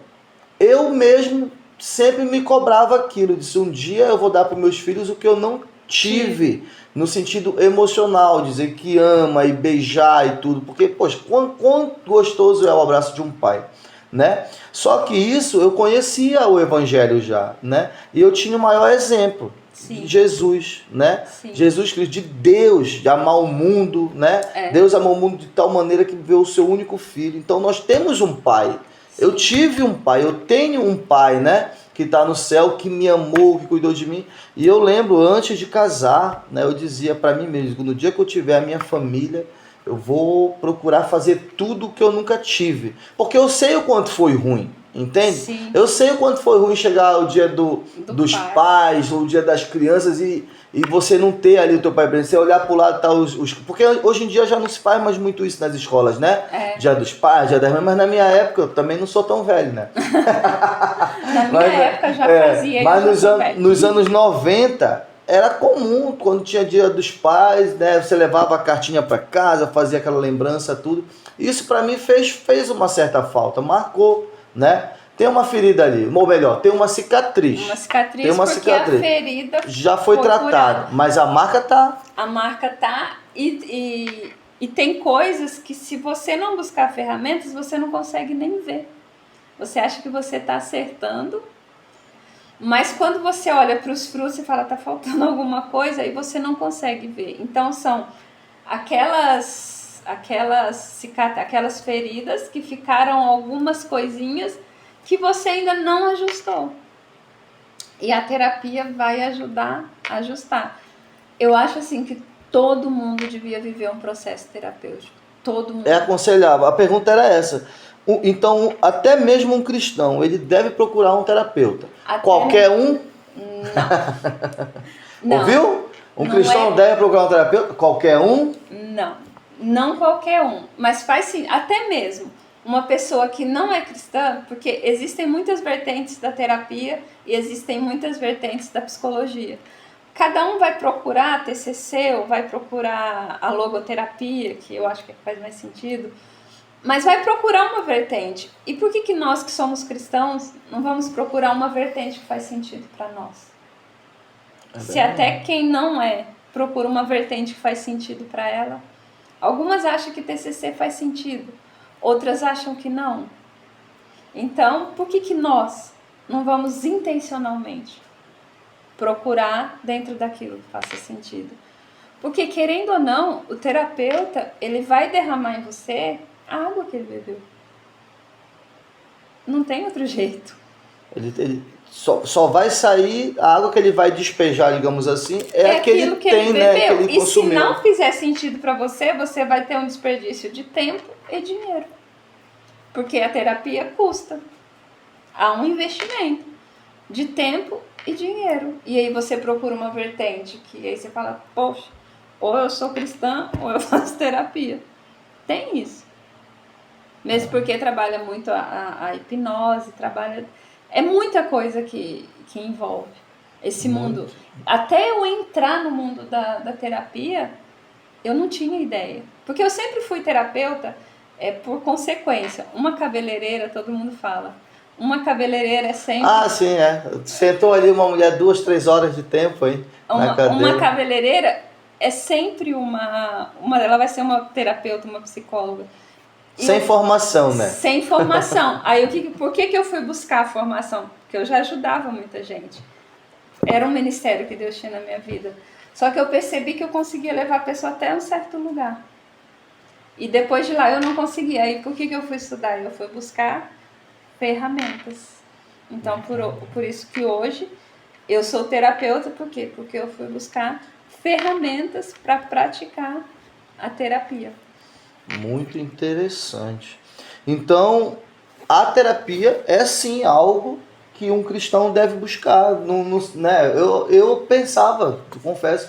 eu mesmo sempre me cobrava aquilo, disse, um dia eu vou dar para meus filhos o que eu não tive, no sentido emocional, dizer que ama e beijar e tudo, porque, poxa, quão gostoso é o abraço de um pai, né? Só que isso eu conhecia o evangelho já, né? E eu tinha o maior exemplo, Sim. Jesus, né? Sim. Jesus Cristo, de Deus, de amar o mundo, né? Deus amou o mundo de tal maneira que enviou o seu único filho. Então nós temos um pai. Sim. Eu tive um pai, eu tenho um pai, né? Que está no céu, que me amou, que cuidou de mim. E eu lembro, antes de casar, né? Eu dizia para mim mesmo, no dia que eu tiver a minha família, eu vou procurar fazer tudo o que eu nunca tive. Porque eu sei o quanto foi ruim, entende? Sim. Eu sei o quanto foi ruim chegar o dia dos pais, ou o dia das crianças, e você não ter ali o teu pai presente, você olhar para o lado, tá porque hoje em dia já não se faz mais muito isso nas escolas, né? Dia dos pais, dia das mães, mas na minha época, eu também não sou tão velho, né? Na minha época já fazia. Mas nos anos 90... era comum, quando tinha dia dos pais, né, você levava a cartinha para casa, fazia aquela lembrança, tudo. Isso para mim fez uma certa falta, marcou, né? Tem uma ferida ali, ou melhor, tem uma cicatriz. Tem uma cicatriz. A ferida já foi tratada, mas a marca tá. A marca tá e tem coisas que, se você não buscar ferramentas, você não consegue nem ver. Você acha que você está acertando, mas quando você olha para os frutos e fala, tá faltando alguma coisa, aí você não consegue ver. Então são aquelas feridas que ficaram algumas coisinhas que você ainda não ajustou. E a terapia vai ajudar a ajustar. Eu acho assim que todo mundo devia viver um processo terapêutico. Todo mundo. É aconselhável. A pergunta era essa. Então, até mesmo um cristão, ele deve procurar um terapeuta. Qualquer um? Não. Ouviu? Um cristão deve procurar um terapeuta? Qualquer um? Não qualquer um. Mas faz sim, até mesmo uma pessoa que não é cristã, porque existem muitas vertentes da terapia e existem muitas vertentes da psicologia. Cada um vai procurar a TCC ou vai procurar a logoterapia, que eu acho que faz mais sentido, mas vai procurar uma vertente. E por que nós que somos cristãos não vamos procurar uma vertente que faz sentido para nós? Se até quem não procura uma vertente que faz sentido para ela. Algumas acham que TCC faz sentido, outras acham que não. Então, por que nós não vamos intencionalmente procurar dentro daquilo que faça sentido? Porque, querendo ou não, o terapeuta, ele vai derramar em você a água que ele bebeu. Não tem outro jeito. Ele só vai sair, a água que ele vai despejar, digamos assim, é aquilo que ele bebeu, né? Que ele consumiu. E se não fizer sentido para você, você vai ter um desperdício de tempo e dinheiro. Porque a terapia custa. Há um investimento de tempo e dinheiro. E aí você procura uma vertente que aí você fala, poxa, ou eu sou cristã ou eu faço terapia. Tem isso. Mesmo porque trabalha muito a hipnose, é muita coisa que envolve esse mundo. Até eu entrar no mundo da terapia, eu não tinha ideia. Porque eu sempre fui terapeuta por consequência. Uma cabeleireira, todo mundo fala. Uma cabeleireira é sempre... Ah, sim, Sentou ali uma mulher 2, 3 horas de tempo aí na cadeira. Uma cabeleireira é sempre ela vai ser uma terapeuta, uma psicóloga. Sem formação, né? Sem formação. Aí por que eu fui buscar a formação? Porque eu já ajudava muita gente. Era um ministério que Deus tinha na minha vida. Só que eu percebi que eu conseguia levar a pessoa até um certo lugar. E depois de lá eu não conseguia. Aí por que eu fui estudar? Eu fui buscar ferramentas. Então por isso que hoje eu sou terapeuta. Por quê? Porque eu fui buscar ferramentas para praticar a terapia. Muito interessante. Então, a terapia é sim algo que um cristão deve buscar. Né? Eu pensava,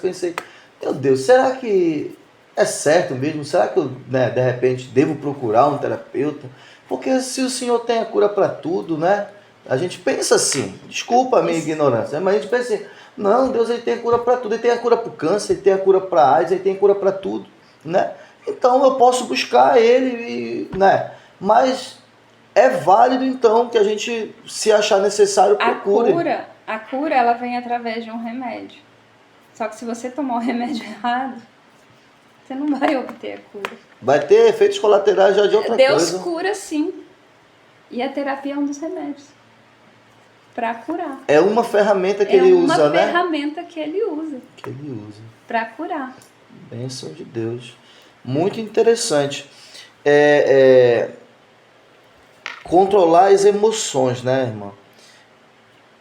pensei, meu Deus, será que é certo mesmo? Será que eu, né, de repente, devo procurar um terapeuta? Porque se o Senhor tem a cura para tudo, né? A gente pensa assim, desculpa a minha ignorância, mas a gente pensa assim, não, Deus ele tem a cura para tudo, ele tem a cura para o câncer, ele tem a cura para a AIDS, ele tem a cura para tudo, né? Então eu posso buscar ele, né? Mas é válido então que a gente, se achar necessário, procure. A cura ela vem através de um remédio. Só que se você tomar o remédio errado, você não vai obter a cura. Vai ter efeitos colaterais já de outra coisa. Deus cura sim. E a terapia é um dos remédios para curar. É uma ferramenta que ele usa, né? É uma ferramenta que ele usa. Para curar. Bênção de Deus. Muito interessante. Controlar as emoções, né, irmã?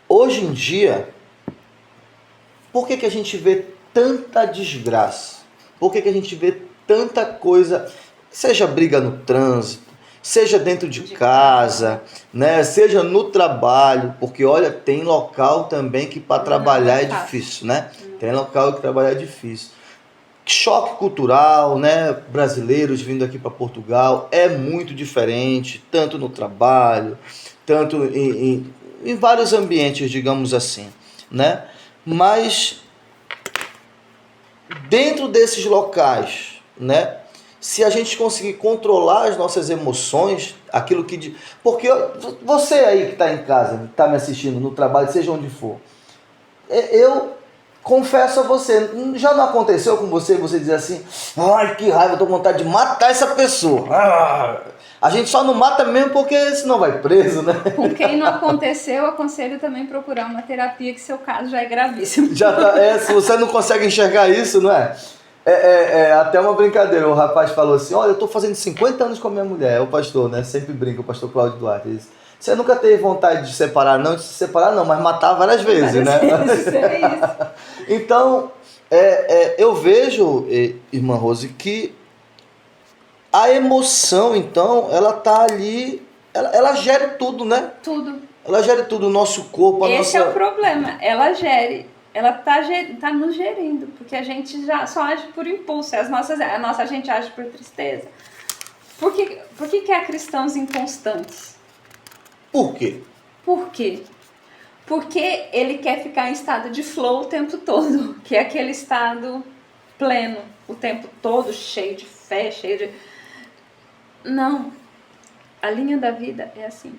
Hoje em dia, por que a gente vê tanta desgraça? Por que a gente vê tanta coisa, seja briga no trânsito, seja dentro de casa, né? Seja no trabalho, porque olha, tem local também que para trabalhar é difícil, né? Tem local que trabalhar é difícil. Choque cultural, né? Brasileiros vindo aqui para Portugal é muito diferente, tanto no trabalho, tanto em vários ambientes, digamos assim, né? Mas dentro desses locais, né? Se a gente conseguir controlar as nossas emoções, aquilo que... Porque você aí que está em casa, está me assistindo no trabalho, seja onde for, eu confesso a você, já não aconteceu com você dizer assim, ai que raiva, eu tô com vontade de matar essa pessoa. A gente só não mata mesmo porque senão vai preso, né? Com quem não aconteceu, eu aconselho também procurar uma terapia, que seu caso já é gravíssimo. Já tá, se você não consegue enxergar isso, não é? Até uma brincadeira, o rapaz falou assim, olha, eu tô fazendo 50 anos com a minha mulher, é o pastor, né? Sempre brinca, o pastor Cláudio Duarte, ele disse, você nunca teve vontade de separar? Não, de se separar não, mas matar várias vezes, né? É isso. Então, eu vejo, irmã Rose, que a emoção, então, ela tá ali, ela gere tudo, né? Tudo. Ela gere tudo, o nosso corpo, a Esse nossa... é o problema, ela gere, ela tá nos gerindo, porque a gente já só age por impulso, a gente age por tristeza. Por que há cristãos inconstantes? Por quê? Por quê? Porque ele quer ficar em estado de flow o tempo todo, que é aquele estado pleno, o tempo todo, cheio de fé, cheio de... Não, a linha da vida é assim.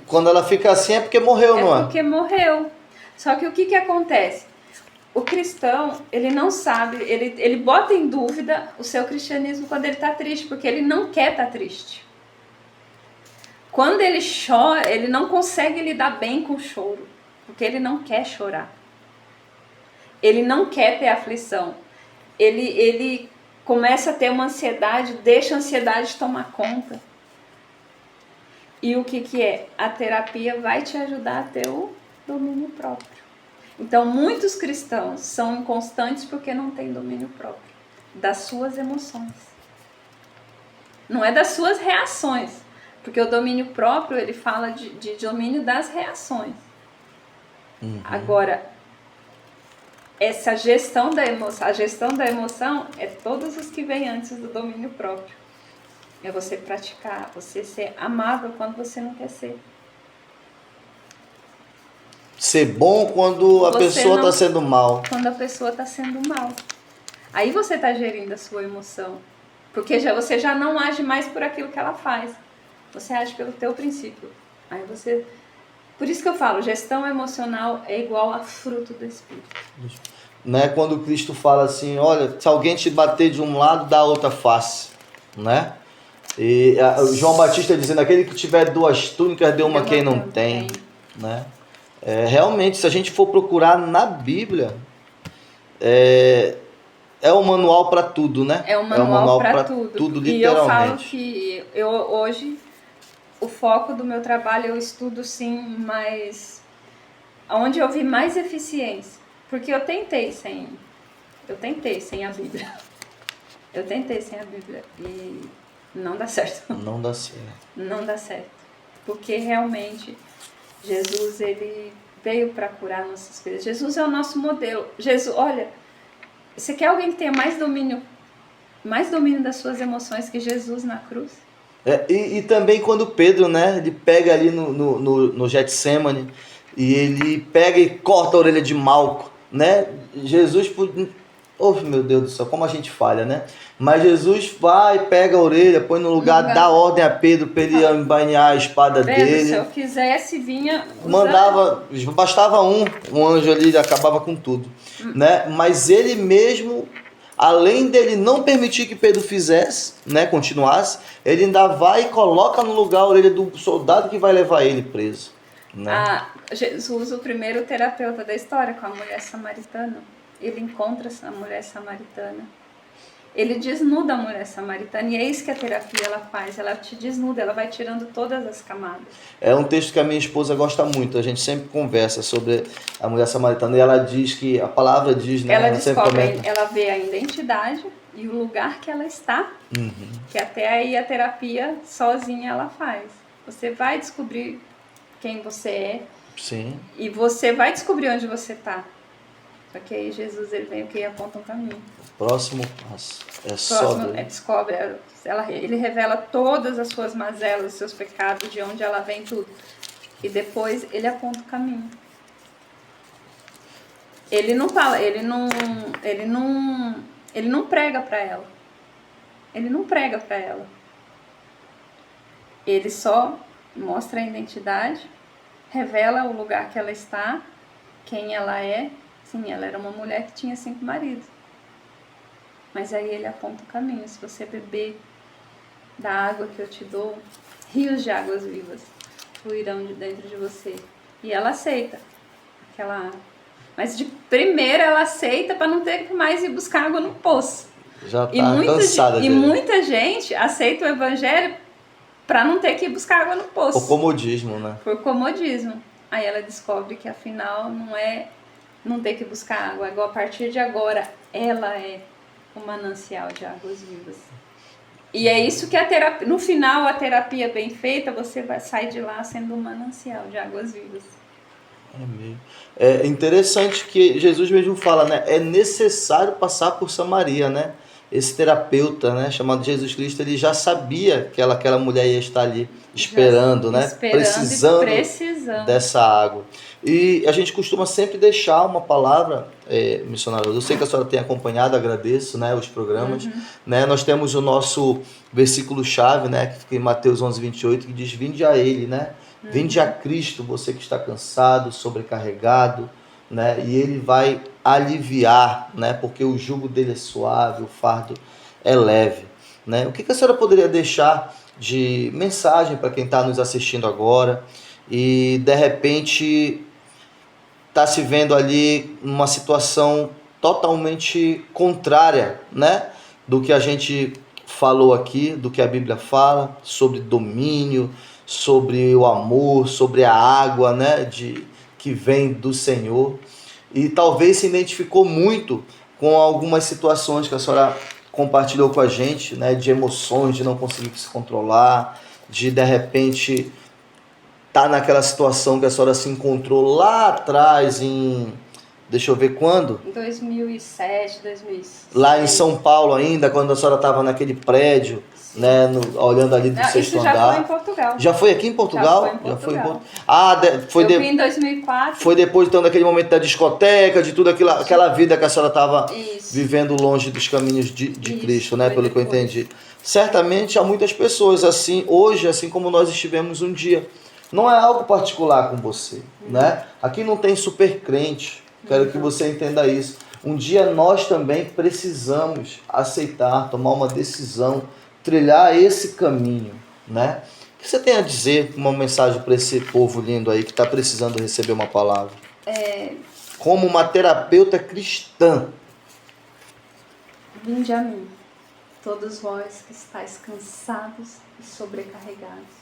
Quando ela fica assim é porque morreu, não é? É porque morreu. Só que o que acontece? O cristão, ele não sabe, ele bota em dúvida o seu cristianismo quando ele está triste, porque ele não quer estar triste. Quando ele chora, ele não consegue lidar bem com o choro, porque ele não quer chorar. Ele não quer ter aflição. Ele começa a ter uma ansiedade, deixa a ansiedade tomar conta. E o que é? A terapia vai te ajudar a ter o domínio próprio. Então, muitos cristãos são inconstantes porque não têm domínio próprio das suas emoções. Não é das suas reações. Porque o domínio próprio, ele fala de domínio das reações. Uhum. Agora, essa gestão da emoção, a gestão da emoção é todos os que vêm antes do domínio próprio. É você praticar, você ser amável quando você não quer ser. Ser bom quando a pessoa está sendo mal. Quando a pessoa está sendo mal. Aí você está gerindo a sua emoção. Porque você já não age mais por aquilo que ela faz. Você age pelo teu princípio. Aí você... Por isso que eu falo, gestão emocional é igual a fruto do Espírito. Né? Quando Cristo fala assim, olha, se alguém te bater de um lado, dá a outra face. né? E o João Batista dizendo, aquele que tiver 2 túnicas, dê uma a quem não tem, né? Realmente, se a gente for procurar na Bíblia, é um manual para tudo, né? É um manual para tudo, literalmente. E eu falo que hoje, o foco do meu trabalho, eu estudo sim, mas onde eu vi mais eficiência. Porque eu tentei sem a Bíblia. Eu tentei sem a Bíblia e não dá certo. Não dá certo. Não dá certo. Porque realmente Jesus, ele veio para curar nossas vidas. Jesus é o nosso modelo. Jesus, olha, você quer alguém que tenha mais domínio das suas emoções que Jesus na cruz? E também quando Pedro, né, ele pega ali no Getsemane e ele pega e corta a orelha de Malco, né? Jesus, oh meu Deus do céu, como a gente falha, né? Mas Jesus vai, pega a orelha, põe no lugar, dá ordem a Pedro para ele embainhar a espada dele. Se eu quisesse, vinha... Mandava, bastava um anjo ali, acabava com tudo, né? Mas ele mesmo, além dele não permitir que Pedro fizesse, né, continuasse, ele ainda vai e coloca no lugar a orelha do soldado que vai levar ele preso, né? Jesus, o primeiro terapeuta da história, com a mulher samaritana, ele encontra a mulher samaritana, ele desnuda a mulher samaritana, e é isso que a terapia ela faz, ela te desnuda, ela vai tirando todas as camadas. É um texto que a minha esposa gosta muito, a gente sempre conversa sobre a mulher samaritana, e ela diz que, a palavra diz, né? Ela descobre, ela vê a identidade e o lugar que ela está, que até aí a terapia sozinha ela faz. Você vai descobrir quem você é. Sim. E você vai descobrir onde você está. Só que aí Jesus, ele vem e aponta um caminho. Próximo passo. Descobre, ele revela todas as suas mazelas, os seus pecados, de onde ela vem, tudo. E depois ele aponta o caminho. Ele não fala, ele não prega para ela. Ele não prega para ela. Ele só mostra a identidade, revela o lugar que ela está, quem ela é. Sim, ela era uma mulher que tinha 5 maridos. Mas aí ele aponta o caminho. Se você beber da água que eu te dou, rios de águas vivas fluirão de dentro de você. E ela aceita aquela água. Mas de primeira ela aceita para não ter que mais ir buscar água no poço. Já tá cansada e muita gente aceita o evangelho para não ter que ir buscar água no poço. Por comodismo, né? Por comodismo. Aí ela descobre que afinal não ter que buscar água. Agora, a partir de agora, ela é o manancial de águas vivas. E é isso que a terapia, no final, a terapia bem feita, você vai sair de lá sendo um manancial de águas vivas. É mesmo. É interessante que Jesus mesmo fala, né? É necessário passar por Samaria, né? Esse terapeuta, né, chamado Jesus Cristo, ele já sabia que aquela mulher ia estar ali esperando, né? Precisando dessa água. E a gente costuma sempre deixar uma palavra, missionário. Eu sei que a senhora tem acompanhado, agradeço, né, os programas. Né? Nós temos o nosso versículo-chave, né, que fica em Mateus 11:28, que diz: vinde a Ele, né? Vinde a Cristo, você que está cansado, sobrecarregado, né? E Ele vai aliviar, né? Porque o jugo dele é suave, o fardo é leve, né? O que a senhora poderia deixar de mensagem para quem está nos assistindo agora e de repente está se vendo ali numa situação totalmente contrária, né? Do que a gente falou aqui, do que a Bíblia fala sobre domínio, sobre o amor, sobre a água, né? Que vem do Senhor. E talvez se identificou muito com algumas situações que a senhora compartilhou com a gente, né, de emoções, de não conseguir se controlar, de repente estar naquela situação que a senhora se encontrou lá atrás deixa eu ver quando? 2007, 2006. Lá em São Paulo ainda, quando a senhora estava naquele prédio, né, olhando ali do sexto andar. Já foi em Portugal. Já foi aqui em Portugal? Já foi em Portugal. Eu vim em 2004. Foi depois, então, daquele momento da discoteca, de tudo aquela vida que a senhora estava vivendo longe dos caminhos de Cristo, né, pelo que eu entendi. Certamente há muitas pessoas assim, hoje, assim como nós estivemos um dia. Não é algo particular com você, né? Aqui não tem super crente. Quero que você entenda isso. Um dia nós também precisamos aceitar, tomar uma decisão, trilhar esse caminho, né? O que você tem a dizer, uma mensagem para esse povo lindo aí que está precisando receber uma palavra? Como uma terapeuta cristã. Vinde a mim, todos vós que estáis cansados e sobrecarregados.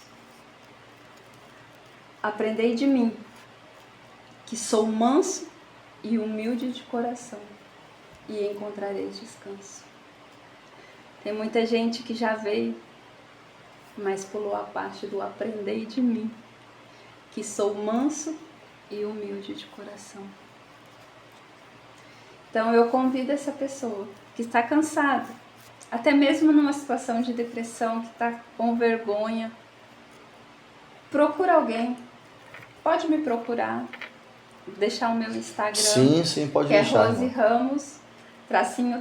Aprendei de mim, que sou manso e humilde de coração, e encontrareis descanso. Tem muita gente que já veio, mas pulou a parte do aprendei de mim, que sou manso e humilde de coração. Então eu convido essa pessoa que está cansada, até mesmo numa situação de depressão, que está com vergonha, procura alguém, pode me procurar, deixar o meu Instagram, Sim, pode que deixar. É Rose Ramos,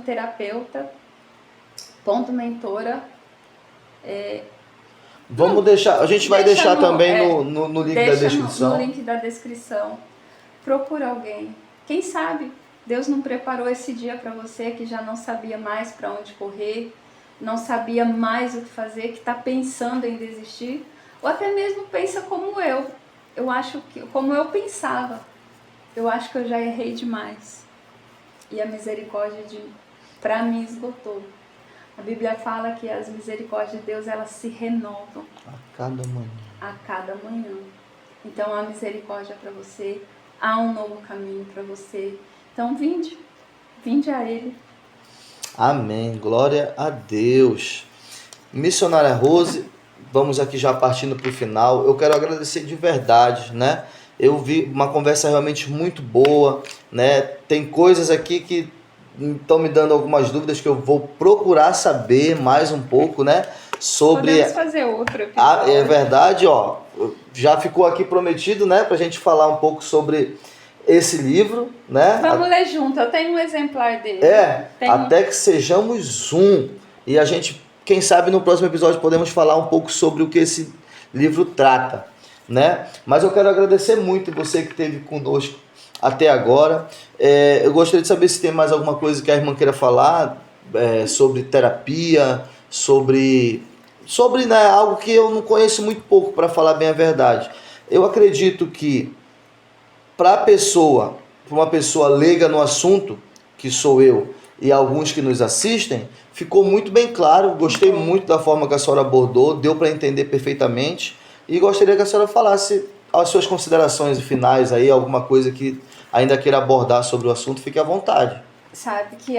_terapeuta, _mentora. Vamos deixar, a gente vai deixar também no link da Deixa descrição. no link da descrição. Procura alguém. Quem sabe Deus não preparou esse dia para você que já não sabia mais para onde correr, não sabia mais o que fazer, que está pensando em desistir, ou até mesmo pensa como eu. Eu acho que, como eu pensava, eu acho que eu já errei demais. E a misericórdia para mim esgotou. A Bíblia fala que as misericórdias de Deus, elas se renovam A cada manhã. a cada manhã. Então há misericórdia para você, há um novo caminho para você. Então vinde a Ele. Amém, glória a Deus. Missionária Rose, vamos aqui já partindo para o final. Eu quero agradecer de verdade, né? Eu vi uma conversa realmente muito boa, né? Tem coisas aqui que estão me dando algumas dúvidas que eu vou procurar saber mais um pouco, né? Sobre... Podemos fazer outro episódio. É verdade, ó. Já ficou aqui prometido, né? Pra gente falar um pouco sobre esse livro, né? Vamos ler junto, eu tenho um exemplar dele. Até que sejamos um. E a gente, quem sabe no próximo episódio podemos falar um pouco sobre o que esse livro trata, né? Mas eu quero agradecer muito você que esteve conosco até agora. Eu gostaria de saber se tem mais alguma coisa que a irmã queira falar sobre terapia, sobre né, algo que eu não conheço muito pouco, para falar bem a verdade. Eu acredito que para uma pessoa leiga no assunto, que sou eu e alguns que nos assistem, ficou muito bem claro. Gostei muito da forma que a senhora abordou, deu para entender perfeitamente, e gostaria que a senhora falasse as suas considerações finais aí, alguma coisa que ainda queira abordar sobre o assunto, fique à vontade. Sabe que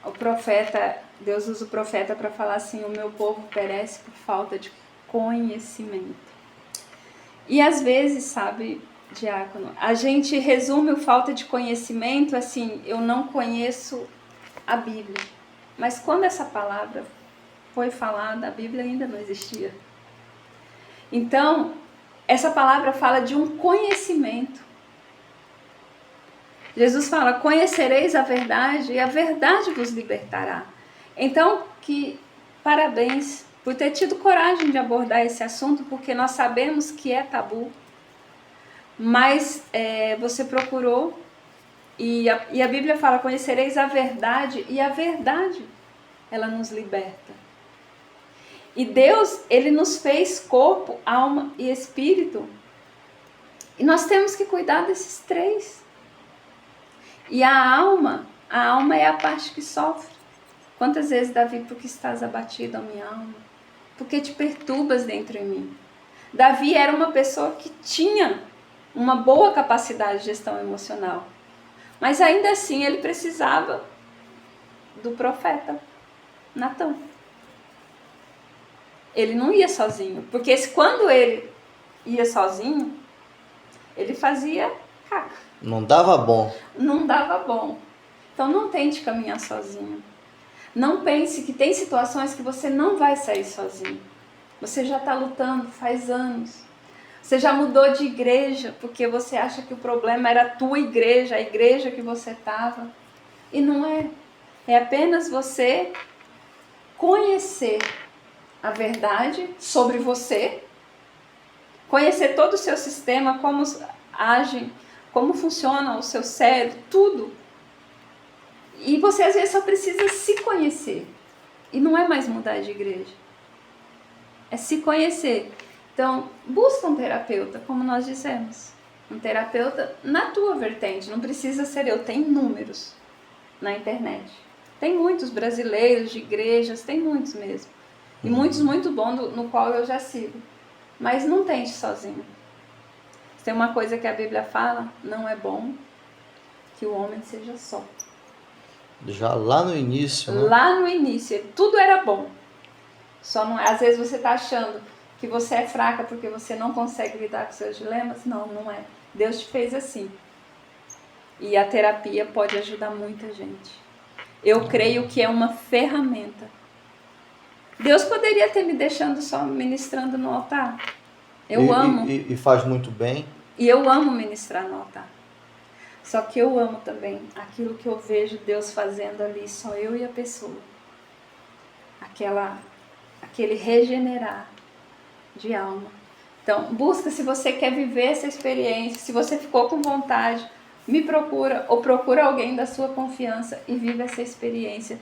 o profeta, Deus usa o profeta para falar assim: o meu povo perece por falta de conhecimento. E às vezes, sabe, Diácono, a gente resume o falta de conhecimento assim: eu não conheço a Bíblia. Mas quando essa palavra foi falada, a Bíblia ainda não existia. Então, essa palavra fala de um conhecimento. Jesus fala: conhecereis a verdade e a verdade vos libertará. Então, parabéns por ter tido coragem de abordar esse assunto, porque nós sabemos que é tabu. Mas você procurou, e a Bíblia fala: conhecereis a verdade, e a verdade, ela nos liberta. E Deus, Ele nos fez corpo, alma e espírito. E nós temos que cuidar desses três. E a alma é a parte que sofre. Quantas vezes, Davi, por que estás abatido, a minha alma? Porque te perturbas dentro em mim. Davi era uma pessoa que tinha uma boa capacidade de gestão emocional. Mas ainda assim ele precisava do profeta Natã. Ele não ia sozinho, porque quando ele ia sozinho, ele fazia caca. Não dava bom. Não dava bom. Então não tente caminhar sozinho. Não pense que tem situações que você não vai sair sozinho. Você já está lutando faz anos. Você já mudou de igreja porque você acha que o problema era a tua igreja, a igreja que você estava. E não é. É apenas você conhecer a verdade sobre você, conhecer todo o seu sistema, como age, como funciona o seu cérebro, tudo. E você às vezes só precisa se conhecer. E não é mais mudar de igreja. É se conhecer. Então, busca um terapeuta, como nós dissemos. Um terapeuta na tua vertente. Não precisa ser eu. Tem inúmeros na internet. Tem muitos brasileiros de igrejas, tem muitos mesmo. E muitos muito bons no qual eu já sigo. Mas não tente sozinho. Tem uma coisa que a Bíblia fala, não é bom que o homem seja só. Já lá no início, né? Lá no início, tudo era bom. Só não, às vezes você está achando que você é fraca porque você não consegue lidar com seus dilemas. Não, não é. Deus te fez assim. E a terapia pode ajudar muita gente. Eu creio que é uma ferramenta. Deus poderia ter me deixando só ministrando no altar. Eu amo. E faz muito bem. E eu amo ministrar no altar. Só que eu amo também aquilo que eu vejo Deus fazendo ali, só eu e a pessoa. Aquele regenerar de alma. Então, busca se você quer viver essa experiência, se você ficou com vontade, me procura ou procura alguém da sua confiança e vive essa experiência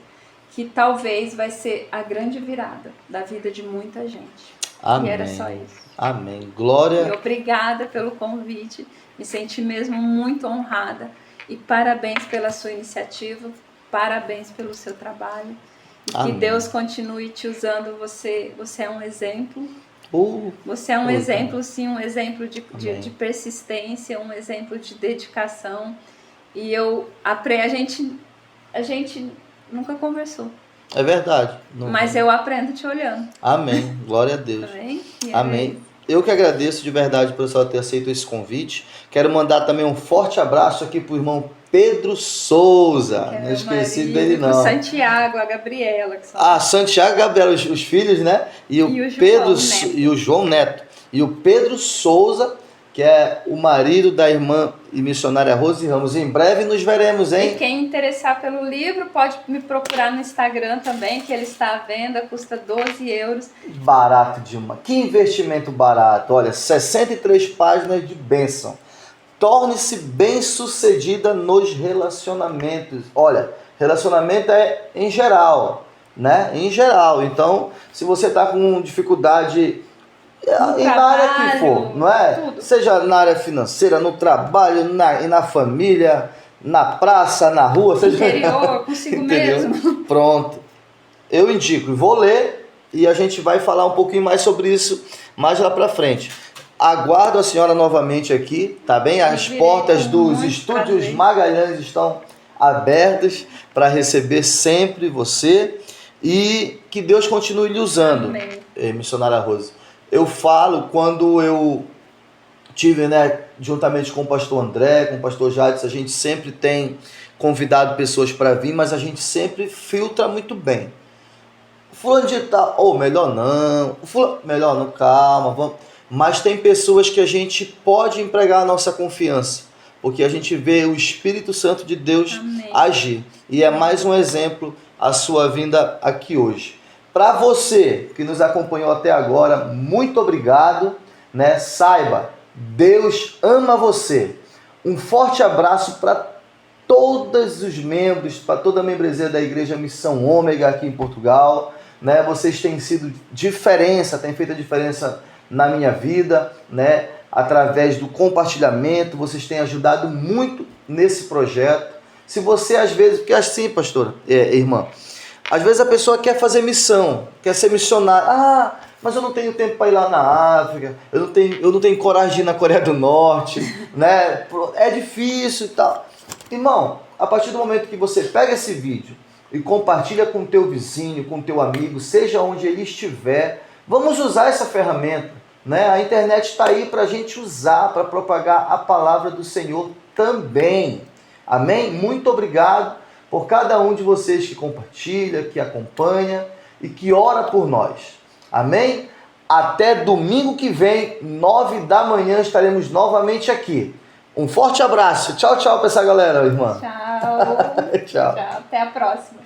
que talvez vai ser a grande virada da vida de muita gente. Amém. E era só isso. Amém. Glória. E obrigada pelo convite. Me senti mesmo muito honrada. E parabéns pela sua iniciativa. Parabéns pelo seu trabalho. E Amém. que Deus continue te usando. Você é um exemplo. Você é um Deus. exemplo, sim, um exemplo de persistência, um exemplo de dedicação. E a gente nunca conversou. É verdade. Mas eu aprendo te olhando. Amém. Glória a Deus. Amém? Amém. Eu que agradeço de verdade por você ter aceito esse convite. Quero mandar também um forte abraço aqui pro irmão Pedro Souza. Não esqueci dele, não. Santiago, a Gabriela. Que são... Santiago e Gabriela, os filhos, né? E o Pedro e o João Neto. E o Pedro Souza, que é o marido da irmã e missionária Rose Ramos. Em breve nos veremos, hein? E quem interessar pelo livro pode me procurar no Instagram também, que ele está à venda, custa 12 euros. Barato, Dilma. Que investimento barato. Olha, 63 páginas de bênção. Torne-se bem-sucedida nos relacionamentos. Olha, relacionamento é em geral, né? Em geral. Então, se você está com dificuldade... E na área que for, não é? Tudo. Seja na área financeira, no trabalho, e na família, na praça, na rua, seja interior, consigo mesmo. Pronto. Eu indico, vou ler e a gente vai falar um pouquinho mais sobre isso mais lá pra frente. Aguardo a senhora novamente aqui, tá bem? As portas dos estúdios Magalhães estão abertas para receber sempre você e que Deus continue lhe usando. Amém. Missionária Rose. Eu falo quando eu tive, né, juntamente com o pastor André, com o pastor Jadson, a gente sempre tem convidado pessoas para vir, mas a gente sempre filtra muito bem. Fulano de tal, melhor não, melhor não, calma, vamos. Mas tem pessoas que a gente pode empregar a nossa confiança, porque a gente vê o Espírito Santo de Deus agir. E é mais um exemplo a sua vinda aqui hoje. Para você que nos acompanhou até agora, muito obrigado, né? Saiba, Deus ama você. Um forte abraço para todos os membros, para toda a membresia da Igreja Missão Ômega aqui em Portugal, né? Vocês têm sido diferença, têm feito a diferença na minha vida, né? Através do compartilhamento, vocês têm ajudado muito nesse projeto. Se você às vezes, porque assim, pastora, irmã, às vezes a pessoa quer fazer missão, quer ser missionária. Mas eu não tenho tempo para ir lá na África, eu não tenho coragem de ir na Coreia do Norte, né? É difícil e tal. Irmão, a partir do momento que você pega esse vídeo e compartilha com o teu vizinho, com o teu amigo, seja onde ele estiver, vamos usar essa ferramenta, né? A internet está aí para a gente usar, para propagar a palavra do Senhor também. Amém? Muito obrigado por cada um de vocês que compartilha, que acompanha e que ora por nós. Amém? Até domingo que vem, 9 da manhã, estaremos novamente aqui. Um forte abraço. Tchau, tchau para essa galera, irmã. Tchau. Tchau. Tchau. Até a próxima.